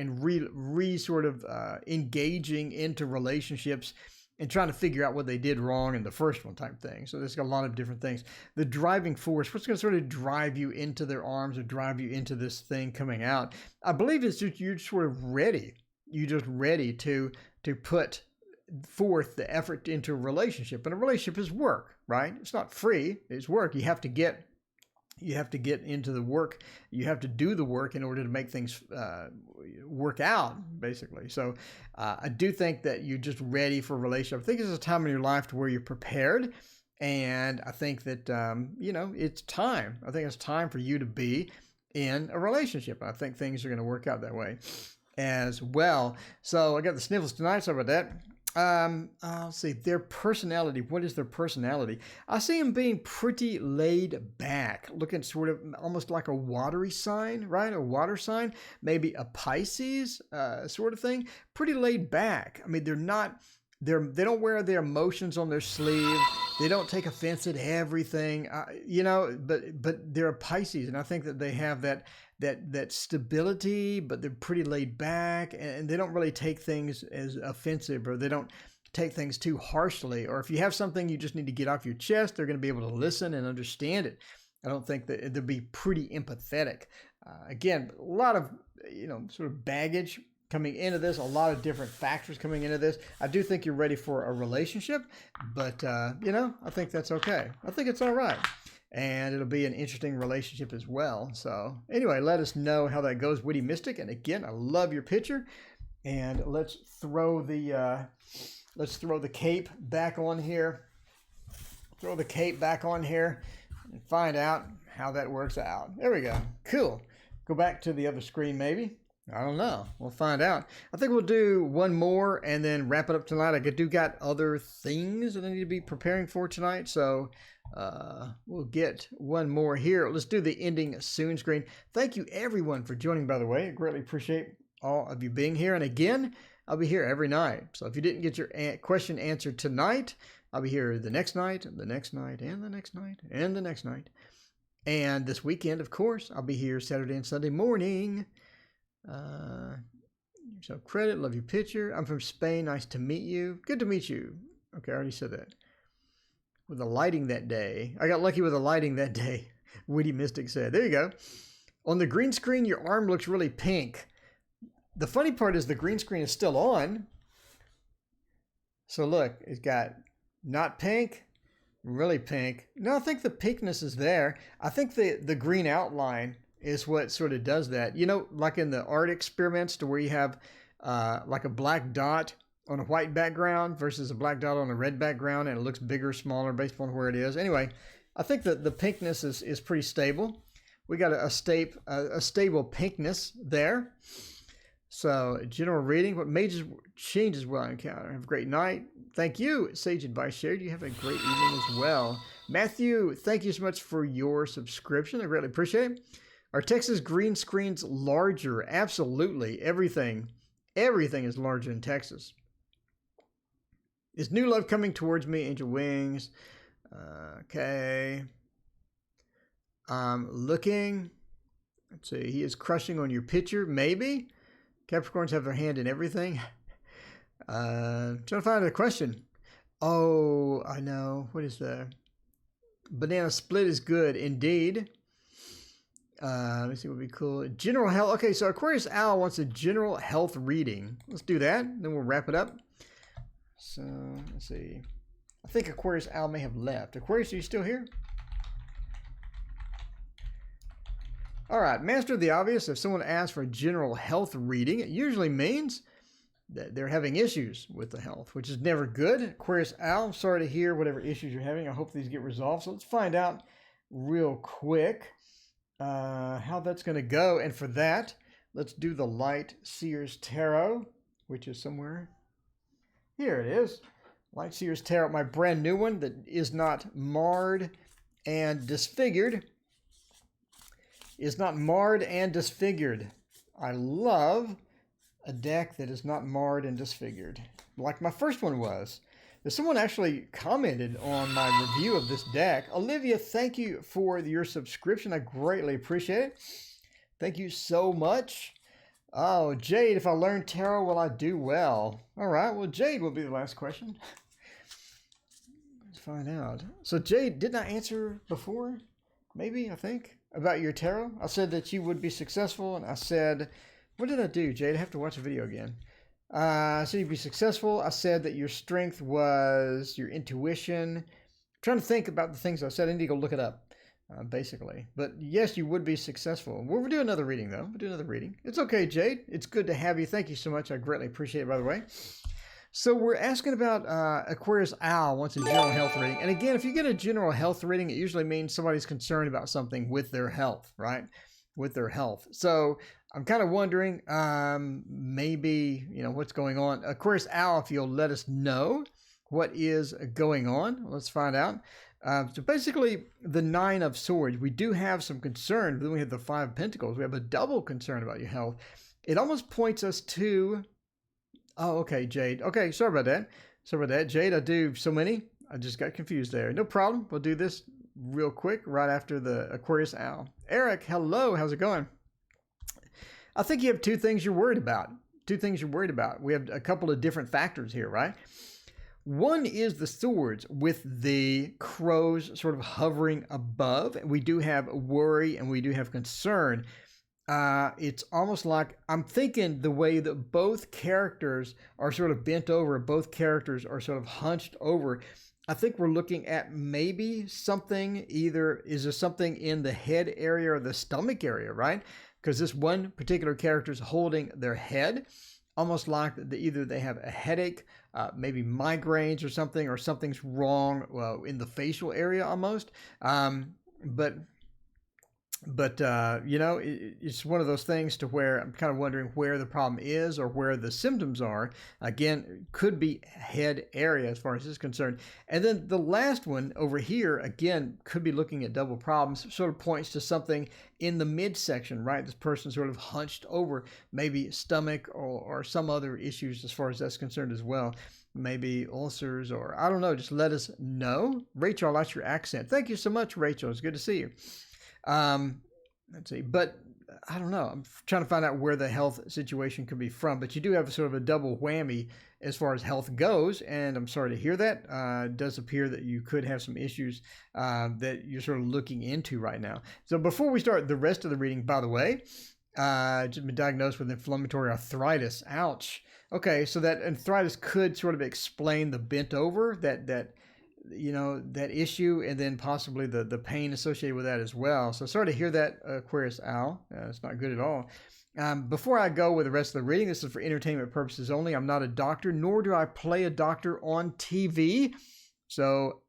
sort of engaging into relationships and trying to figure out what they did wrong in the first one type thing. So there's a lot of different things. The driving force, what's going to sort of drive you into their arms or drive you into this thing coming out? I believe it's just you're sort of ready. You're just ready to put forth the effort into a relationship. And a relationship is work, right? It's not free. It's work. You have to get into the work. You have to do the work in order to make things work out, basically. So I do think that you're just ready for a relationship. I think it's a time in your life to where you're prepared. And I think that, it's time. I think it's time for you to be in a relationship. I think things are going to work out that way as well. So I got the sniffles tonight. Sorry about that. I'll see their personality. What is their personality? I see them being pretty laid back, looking sort of almost like a watery sign, right? A water sign, maybe a Pisces, sort of thing. Pretty laid back. I mean, they don't wear their emotions on their sleeve. They don't take offense at everything, but they're a Pisces. And I think that they have that stability, but they're pretty laid back, and they don't really take things as offensive, or they don't take things too harshly. Or if you have something you just need to get off your chest, they're going to be able to listen and understand it. I don't think that they'll be pretty empathetic. Again, a lot of, sort of baggage coming into this, a lot of different factors coming into this. I do think you're ready for a relationship, but, I think that's okay. I think it's all right. And it'll be an interesting relationship as well. So anyway, let us know how that goes, Witty Mystic. And again, I love your picture. And let's throw the cape back on here. Throw the cape back on here and find out how that works out. There we go. Cool. Go back to the other screen maybe. I don't know. We'll find out. I think we'll do one more and then wrap it up tonight. I do got other things that I need to be preparing for tonight. So we'll get one more here. Let's do the ending soon screen. Thank you everyone for joining, by the way. I greatly appreciate all of you being here. And again, I'll be here every night. So if you didn't get your question answered tonight, I'll be here the next night, the next night, and the next night, and the next night. And this weekend, of course, I'll be here Saturday and Sunday morning. So credit, love your picture. I'm from Spain. Nice to meet you. Good to meet you. Okay, I already said that. With the lighting that day. I got lucky with the lighting that day. Witty Mystic said. There you go. On the green screen, your arm looks really pink. The funny part is the green screen is still on. So look, it's got not pink, really pink. No, I think the pinkness is there. I think the green outline is what sort of does that. Like in the art experiments to where you have like a black dot on a white background versus a black dot on a red background, and it looks bigger, smaller based on where it is. Anyway, I think that the pinkness is pretty stable. We got a stable pinkness there. So general reading, what major changes will I encounter? Have a great night. Thank you. Sage advice shared. You have a great evening as well. Matthew, thank you so much for your subscription. I greatly appreciate it. Are Texas green screens larger? Absolutely. Everything is larger in Texas. Is new love coming towards me? Angel Wings. Okay. Looking. Let's see. He is crushing on your picture. Maybe. Capricorns have their hand in everything. Trying to find a question. Oh, I know. What is that? Banana split is good. Indeed. Let me see what would be cool. General health. Okay, so Aquarius Owl wants a general health reading. Let's do that. Then we'll wrap it up. So, let's see. I think Aquarius Al may have left. Aquarius, are you still here? All right, master of the obvious. If someone asks for a general health reading, it usually means that they're having issues with the health, which is never good. Aquarius Al, I'm sorry to hear whatever issues you're having. I hope these get resolved. So let's find out real quick how that's going to go. And for that, let's do the Light Seers Tarot, which is somewhere. Here it is. Light Seers Tarot, my brand new one that is not marred and disfigured. I love a deck that is not marred and disfigured, like my first one was. Someone actually commented on my review of this deck. Olivia, thank you for your subscription. I greatly appreciate it. Thank you so much. Oh, Jade, if I learn tarot, will I do well? All right, well, Jade will be the last question. Let's find out. So, Jade, didn't I answer before? Maybe, I think, about your tarot. I said that you would be successful, and I said, what did I do, Jade? I have to watch the video again. I said you'd be successful. I said that your strength was your intuition. I'm trying to think about the things I said. I need to go look it up, basically. But yes, you would be successful. We'll do another reading, though. We'll do another reading. It's okay, Jade. It's good to have you. Thank you so much. I greatly appreciate it, by the way. So we're asking about Aquarius Al wants a general health reading. And again, if you get a general health reading, it usually means somebody's concerned about something with their health, right? With their health. So I'm kind of wondering, maybe, what's going on. Aquarius Al, if you'll let us know what is going on. Let's find out. So basically, the Nine of Swords, we do have some concern. Then we have the Five of Pentacles. We have a double concern about your health. It almost points us to... Oh, okay, Jade. Okay, sorry about that. Jade, I do so many. I just got confused there. No problem. We'll do this real quick right after the Aquarius Al. Eric, hello. How's it going? I think you have two things you're worried about. We have a couple of different factors here, right? One is the swords with the crows sort of hovering above. We do have worry and we do have concern. It's almost like I'm thinking the way that both characters are sort of bent over, both characters are sort of hunched over. I think we're looking at maybe something, is there something in the head area or the stomach area, right? Because this one particular character is holding their head, almost like either they have a headache, maybe migraines or something's wrong in the facial area almost. But it's one of those things to where I'm kind of wondering where the problem is or where the symptoms are. Again, could be head area as far as this is concerned. And then the last one over here, again, could be looking at double problems, sort of points to something in the midsection, right? This person sort of hunched over, maybe stomach or some other issues as far as that's concerned as well. Maybe ulcers or I don't know. Just let us know. Rachel, I like your accent. Thank you so much, Rachel. It's good to see you. Let's see, but I don't know. I'm trying to find out where the health situation could be from, but you do have sort of a double whammy as far as health goes. And I'm sorry to hear that. It does appear that you could have some issues, that you're sort of looking into right now. So before we start the rest of the reading, by the way, just been diagnosed with inflammatory arthritis. Ouch. Okay. So that arthritis could sort of explain the bent over that issue, and then possibly the pain associated with that as well. So sorry to hear that, Aquarius Al. It's not good at all. Before I go with the rest of the reading, this is for entertainment purposes only. I'm not a doctor, nor do I play a doctor on TV. So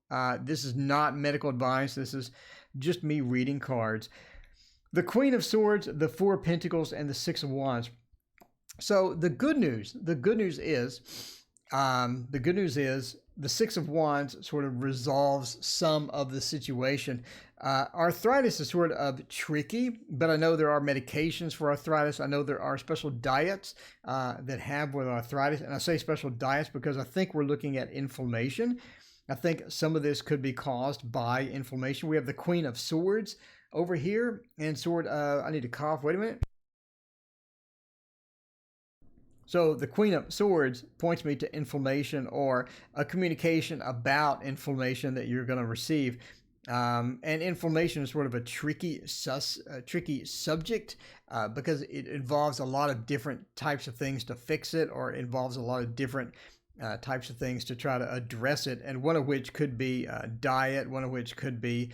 this is not medical advice. This is just me reading cards. The Queen of Swords, the Four of Pentacles, and the Six of Wands. So the good news is the Six of Wands sort of resolves some of the situation. Arthritis is sort of tricky, but I know there are medications for arthritis. I know there are special diets that have with arthritis. And I say special diets because I think we're looking at inflammation. I think some of this could be caused by inflammation. We have the Queen of Swords over here, and I need to cough. Wait a minute. So the Queen of Swords points me to inflammation or a communication about inflammation that you're going to receive. And inflammation is sort of a tricky subject because it involves a lot of different types of things to fix it, or it involves a lot of different types of things to try to address it, and one of which could be diet, one of which could be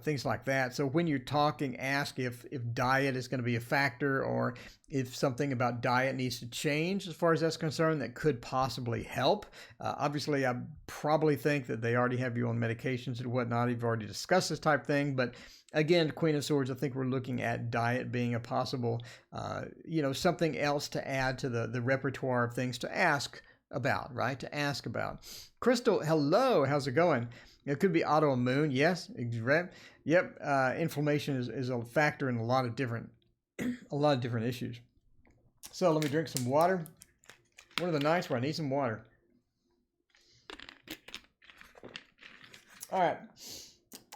things like that. So when you're talking, ask if diet is going to be a factor, or if something about diet needs to change as far as that's concerned that could possibly help. Obviously, I probably think that they already have you on medications and whatnot. You've already discussed this type thing, but again, Queen of Swords, I think we're looking at diet being a possible, something else to add to the repertoire of things to ask about, right? To ask about. Crystal, hello, how's it going? It could be autoimmune, yes, right? Yep, inflammation is a factor in a lot of different issues. So let me drink some water. One of the nights where I need some water. All right.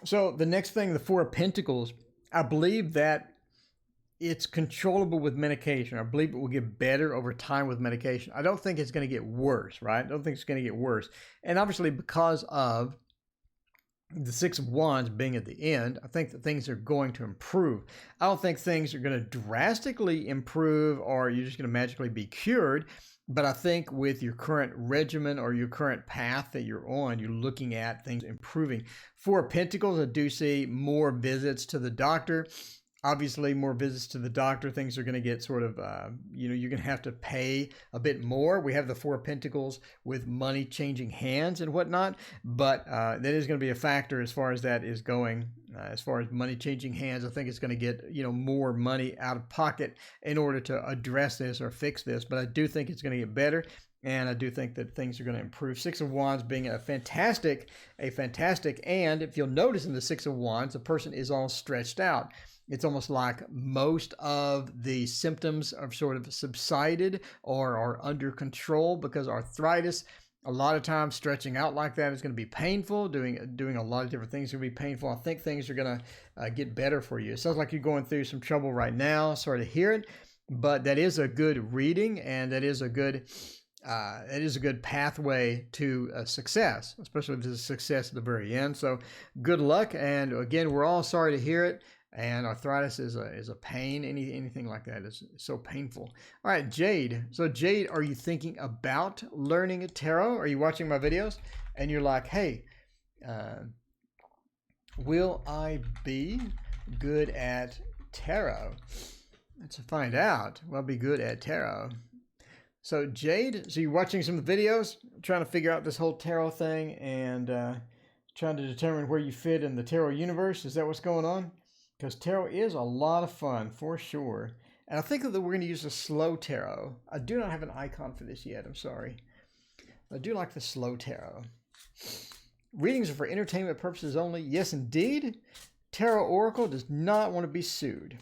So the next thing, the Four of Pentacles, I believe that it's controllable with medication. I believe it will get better over time with medication. I don't think it's going to get worse, right? I don't think it's going to get worse. And obviously, because of the Six of Wands being at the end, I think that things are going to improve. I don't think things are going to drastically improve or you're just going to magically be cured. But I think with your current regimen or your current path that you're on, you're looking at things improving. Four of Pentacles, I do see more visits to the doctor. Obviously, more visits to the doctor, things are going to get sort of, you're going to have to pay a bit more. We have the Four of Pentacles with money changing hands and whatnot, but that is going to be a factor as far as that is going. As far as money changing hands, I think it's going to get, more money out of pocket in order to address this or fix this, but I do think it's going to get better. And I do think that things are going to improve. Six of Wands being a fantastic, and if you'll notice in the Six of Wands, the person is all stretched out. It's almost like most of the symptoms are sort of subsided or are under control, because arthritis, a lot of times stretching out like that is going to be painful. Doing a lot of different things is going to be painful. I think things are going to get better for you. It sounds like you're going through some trouble right now. Sorry to hear it, but that is a good reading, and that is a good pathway to success, especially if there's success at the very end. So good luck. And again, we're all sorry to hear it. And arthritis is a pain. Anything like that is so painful. All right, Jade. So Jade, are you thinking about learning tarot? Are you watching my videos and you're like, hey, will I be good at tarot? Let's find out. Will I be good at tarot? So Jade, so you're watching some of the videos, trying to figure out this whole tarot thing and trying to determine where you fit in the tarot universe. Is that what's going on? Because tarot is a lot of fun, for sure. And I think that we're going to use a slow tarot. I do not have an icon for this yet, I'm sorry. I do like the slow tarot. Readings are for entertainment purposes only. Yes, indeed. Tarot Oracle does not want to be sued.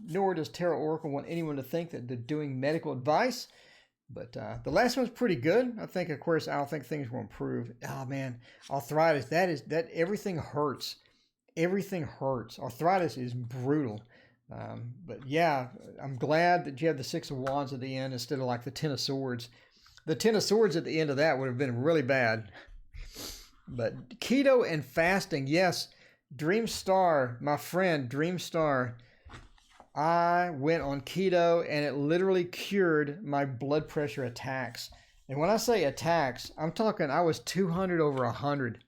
Nor does Tarot Oracle want anyone to think that they're doing medical advice. But the last one's pretty good. I think, of course, I don't think things will improve. Oh, man. Arthritis, that everything hurts. Everything hurts. Arthritis is brutal. But yeah, I'm glad that you have the Six of Wands at the end instead of like the Ten of Swords. The Ten of Swords at the end of that would have been really bad. But keto and fasting, yes. Dream Star, my friend, Dream Star. I went on keto and it literally cured my blood pressure attacks. And when I say attacks, I'm talking I was 200 over 100.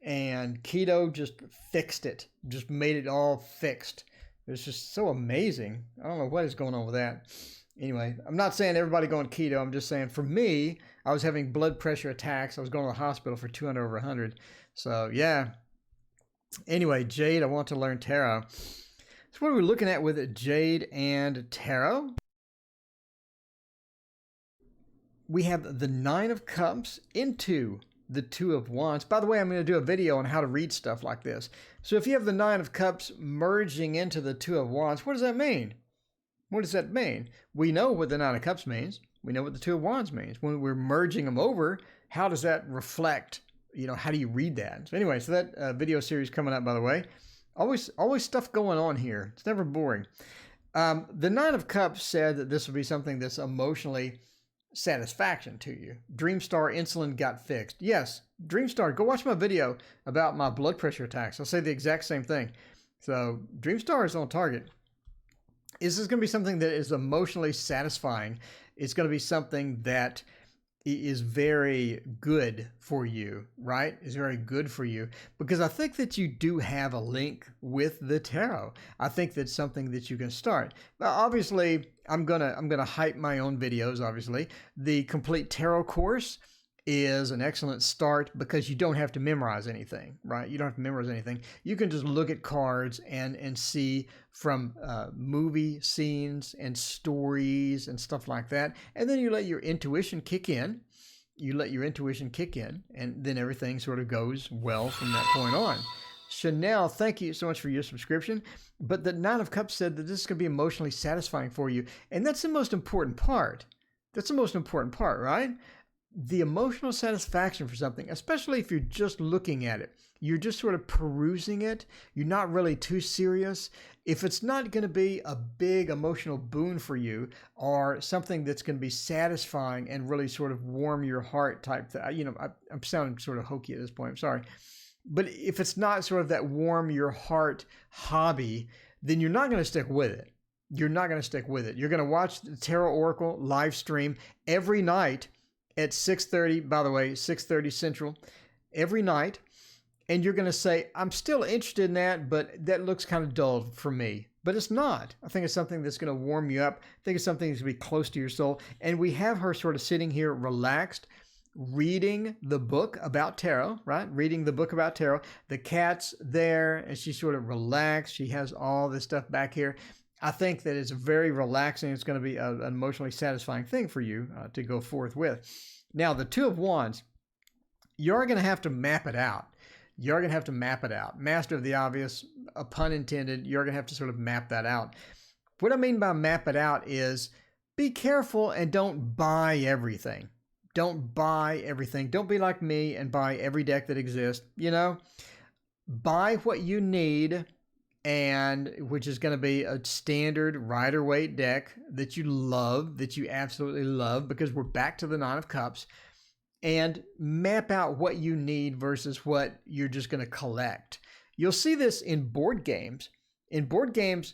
And keto just fixed it, just made it all fixed. It's just so amazing. I don't know what is going on with that. Anyway, I'm not saying everybody going keto. I'm just saying for me, I was having blood pressure attacks. I was going to the hospital for 200 over 100. So yeah. Anyway, Jade, I want to learn tarot. So what are we looking at with Jade and tarot? We have the Nine of Cups into the Two of Wands. By the way, I'm going to do a video on how to read stuff like this. So if you have the Nine of Cups merging into the Two of Wands, what does that mean? What does that mean? We know what the Nine of Cups means. We know what the Two of Wands means. When we're merging them over, how does that reflect? How do you read that? So anyway, so that video series coming up, by the way. Always stuff going on here. It's never boring. The Nine of Cups said that this would be something that's emotionally satisfaction to you. Dreamstar insulin got fixed. Yes, Dreamstar, go watch my video about my blood pressure attacks. I'll say the exact same thing. So Dreamstar is on target. Is this going to be something that is emotionally satisfying? It's going to be something that is very good for you, right? Is very good for you because I think that you do have a link with the tarot. I think that's something that you can start. Now, obviously, I'm gonna hype my own videos. Obviously, the complete tarot course is an excellent start because you don't have to memorize anything, right? You don't have to memorize anything. You can just look at cards and see from movie scenes and stories and stuff like that. And then you let your intuition kick in. You let your intuition kick in, and then everything sort of goes well from that point on. Chanel, thank you so much for your subscription. But the Nine of Cups said that this is going to be emotionally satisfying for you. And that's the most important part. That's the most important part, right? The emotional satisfaction for something, especially if you're just looking at it, you're just sort of perusing it, you're not really too serious. If it's not going to be a big emotional boon for you or something that's going to be satisfying and really sort of warm your heart type thing, I'm sounding sort of hokey at this point, I'm sorry. But if it's not sort of that warm your heart hobby, then you're not going to stick with it. You're not going to stick with it. You're going to watch the Tarot Oracle live stream every night at 6:30, by the way, 6:30 Central, every night. And you're going to say, I'm still interested in that, but that looks kind of dull for me. But it's not. I think it's something that's going to warm you up. I think it's something that's going to be close to your soul. And we have her sort of sitting here relaxed, reading the book about tarot, right? Reading the book about tarot. The cat's there, and she's sort of relaxed. She has all this stuff back here. I think that it's very relaxing. It's going to be an emotionally satisfying thing for you to go forth with. Now, the Two of Wands, you're going to have to map it out. You're going to have to map it out. Master of the obvious, a pun intended, you're going to have to sort of map that out. What I mean by map it out is be careful and don't buy everything. Don't buy everything. Don't be like me and buy every deck that exists. Buy what you need, and which is going to be a standard Rider-Waite deck that you love, that you absolutely love, because we're back to the Nine of Cups, and map out what you need versus what you're just going to collect. You'll see this in board games. In board games,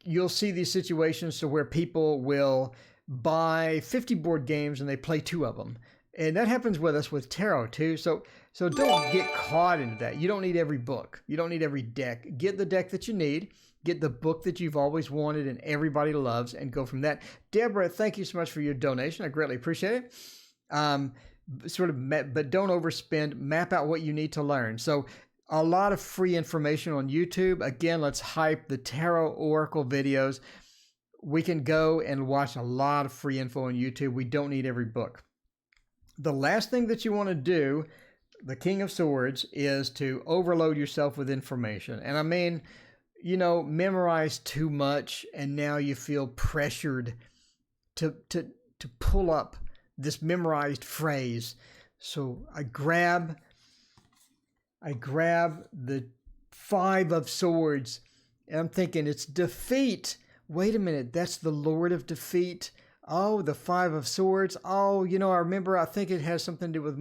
you'll see these situations to where people will buy 50 board games and they play 2 of them. And that happens with us with tarot too. So don't get caught into that. You don't need every book. You don't need every deck. Get the deck that you need. Get the book that you've always wanted and everybody loves, and go from that. Deborah, thank you so much for your donation. I greatly appreciate it. But don't overspend. Map out what you need to learn. So a lot of free information on YouTube. Again, let's hype the Tarot Oracle videos. We can go and watch a lot of free info on YouTube. We don't need every book. The last thing that you want to do, the King of Swords, is to overload yourself with information. And I mean, memorize too much, and now you feel pressured to pull up this memorized phrase. So I grab the 5 of Swords, and I'm thinking it's defeat. Wait a minute, that's the Lord of Defeat. Oh, the 5 of Swords. Oh, I remember, I think it has something to do with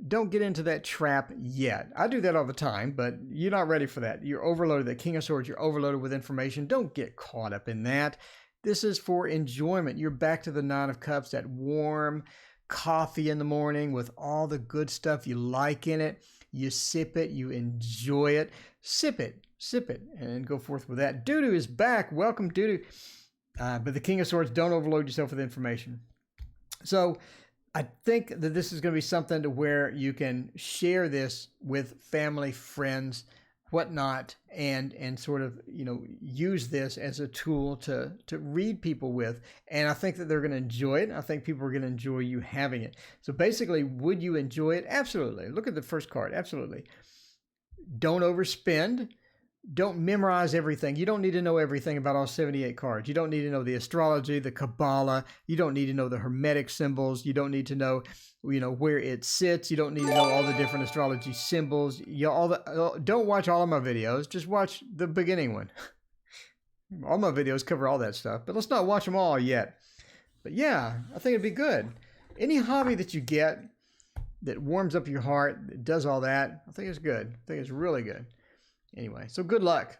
don't get into that trap yet. I do that all the time, but you're not ready for that. You're overloaded. The King of Swords, you're overloaded with information. Don't get caught up in that. This is for enjoyment. You're back to the Nine of Cups, that warm coffee in the morning with all the good stuff you like in it. You sip it, you enjoy it. Sip it, and go forth with that. Doodoo is back. Welcome, Doodoo. But the King of Swords, don't overload yourself with information. So I think that this is going to be something to where you can share this with family, friends, whatnot, and sort of, use this as a tool to read people with. And I think that they're going to enjoy it. I think people are going to enjoy you having it. So basically, would you enjoy it? Absolutely. Look at the first card. Absolutely. Don't overspend. Don't memorize everything. You don't need to know everything about all 78 cards. You don't need to know the astrology, the Kabbalah. You don't need to know the Hermetic symbols. You don't need to know, where it sits. You don't need to know all the different astrology symbols. Don't watch all of my videos. Just watch the beginning one. All my videos cover all that stuff, but let's not watch them all yet. But yeah, I think it'd be good. Any hobby that you get that warms up your heart, that does all that, I think it's good. I think it's really good. Anyway, so good luck.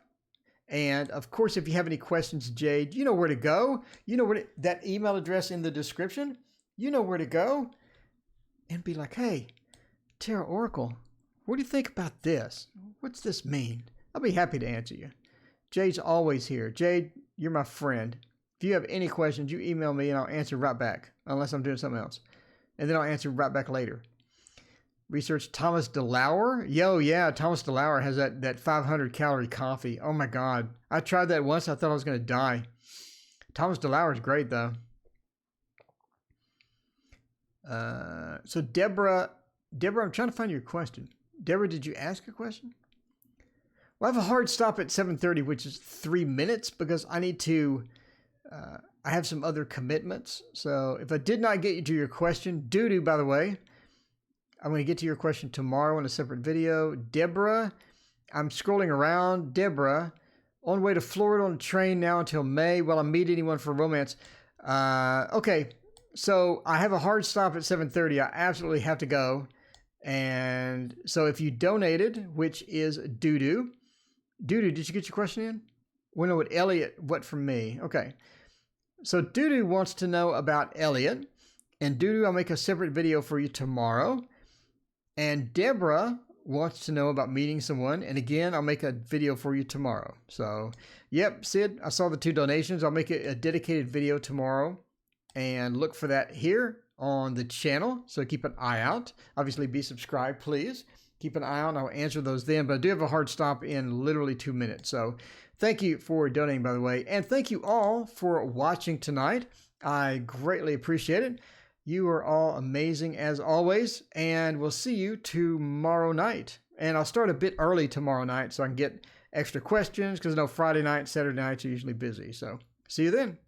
And of course, if you have any questions, Jade, you know where to go. That email address in the description. you know where to go and be like, hey, Tarot Oracle, what do you think about this? What's this mean? I'll be happy to answer you. Jade's always here. Jade, you're my friend. If you have any questions, you email me and I'll answer right back, unless I'm doing something else. And then I'll answer right back later. Research Thomas DeLauer. Yo, yeah, Thomas DeLauer has that 500 calorie coffee. Oh my God. I tried that once. I thought I was going to die. Thomas DeLauer is great though. So Deborah, I'm trying to find your question. Deborah, did you ask a question? Well, I have a hard stop at 7:30, which is 3 minutes, because I need to, I have some other commitments. So if I did not get you to your question, Doo-doo, by the way, I'm going to get to your question tomorrow in a separate video. Deborah, I'm scrolling around. Deborah, on the way to Florida on a train now until May. Will I meet anyone for romance? Okay, so I have a hard stop at 7:30. I absolutely have to go. And so if you donated, which is Doo-doo. Doo-doo, did you get your question in? Well, no, what Elliot, what from me? Okay. So Doo-doo wants to know about Elliot. And Doo-doo, I'll make a separate video for you tomorrow. And Deborah wants to know about meeting someone. And again, I'll make a video for you tomorrow. So, yep, Sid, I saw the 2 donations. I'll make a dedicated video tomorrow. And look for that here on the channel. So keep an eye out. Obviously, be subscribed, please. Keep an eye out. I'll answer those then. But I do have a hard stop in literally 2 minutes. So thank you for donating, by the way. And thank you all for watching tonight. I greatly appreciate it. You are all amazing as always, and we'll see you tomorrow night. And I'll start a bit early tomorrow night so I can get extra questions, because I know Friday night, Saturday nights are usually busy. So see you then.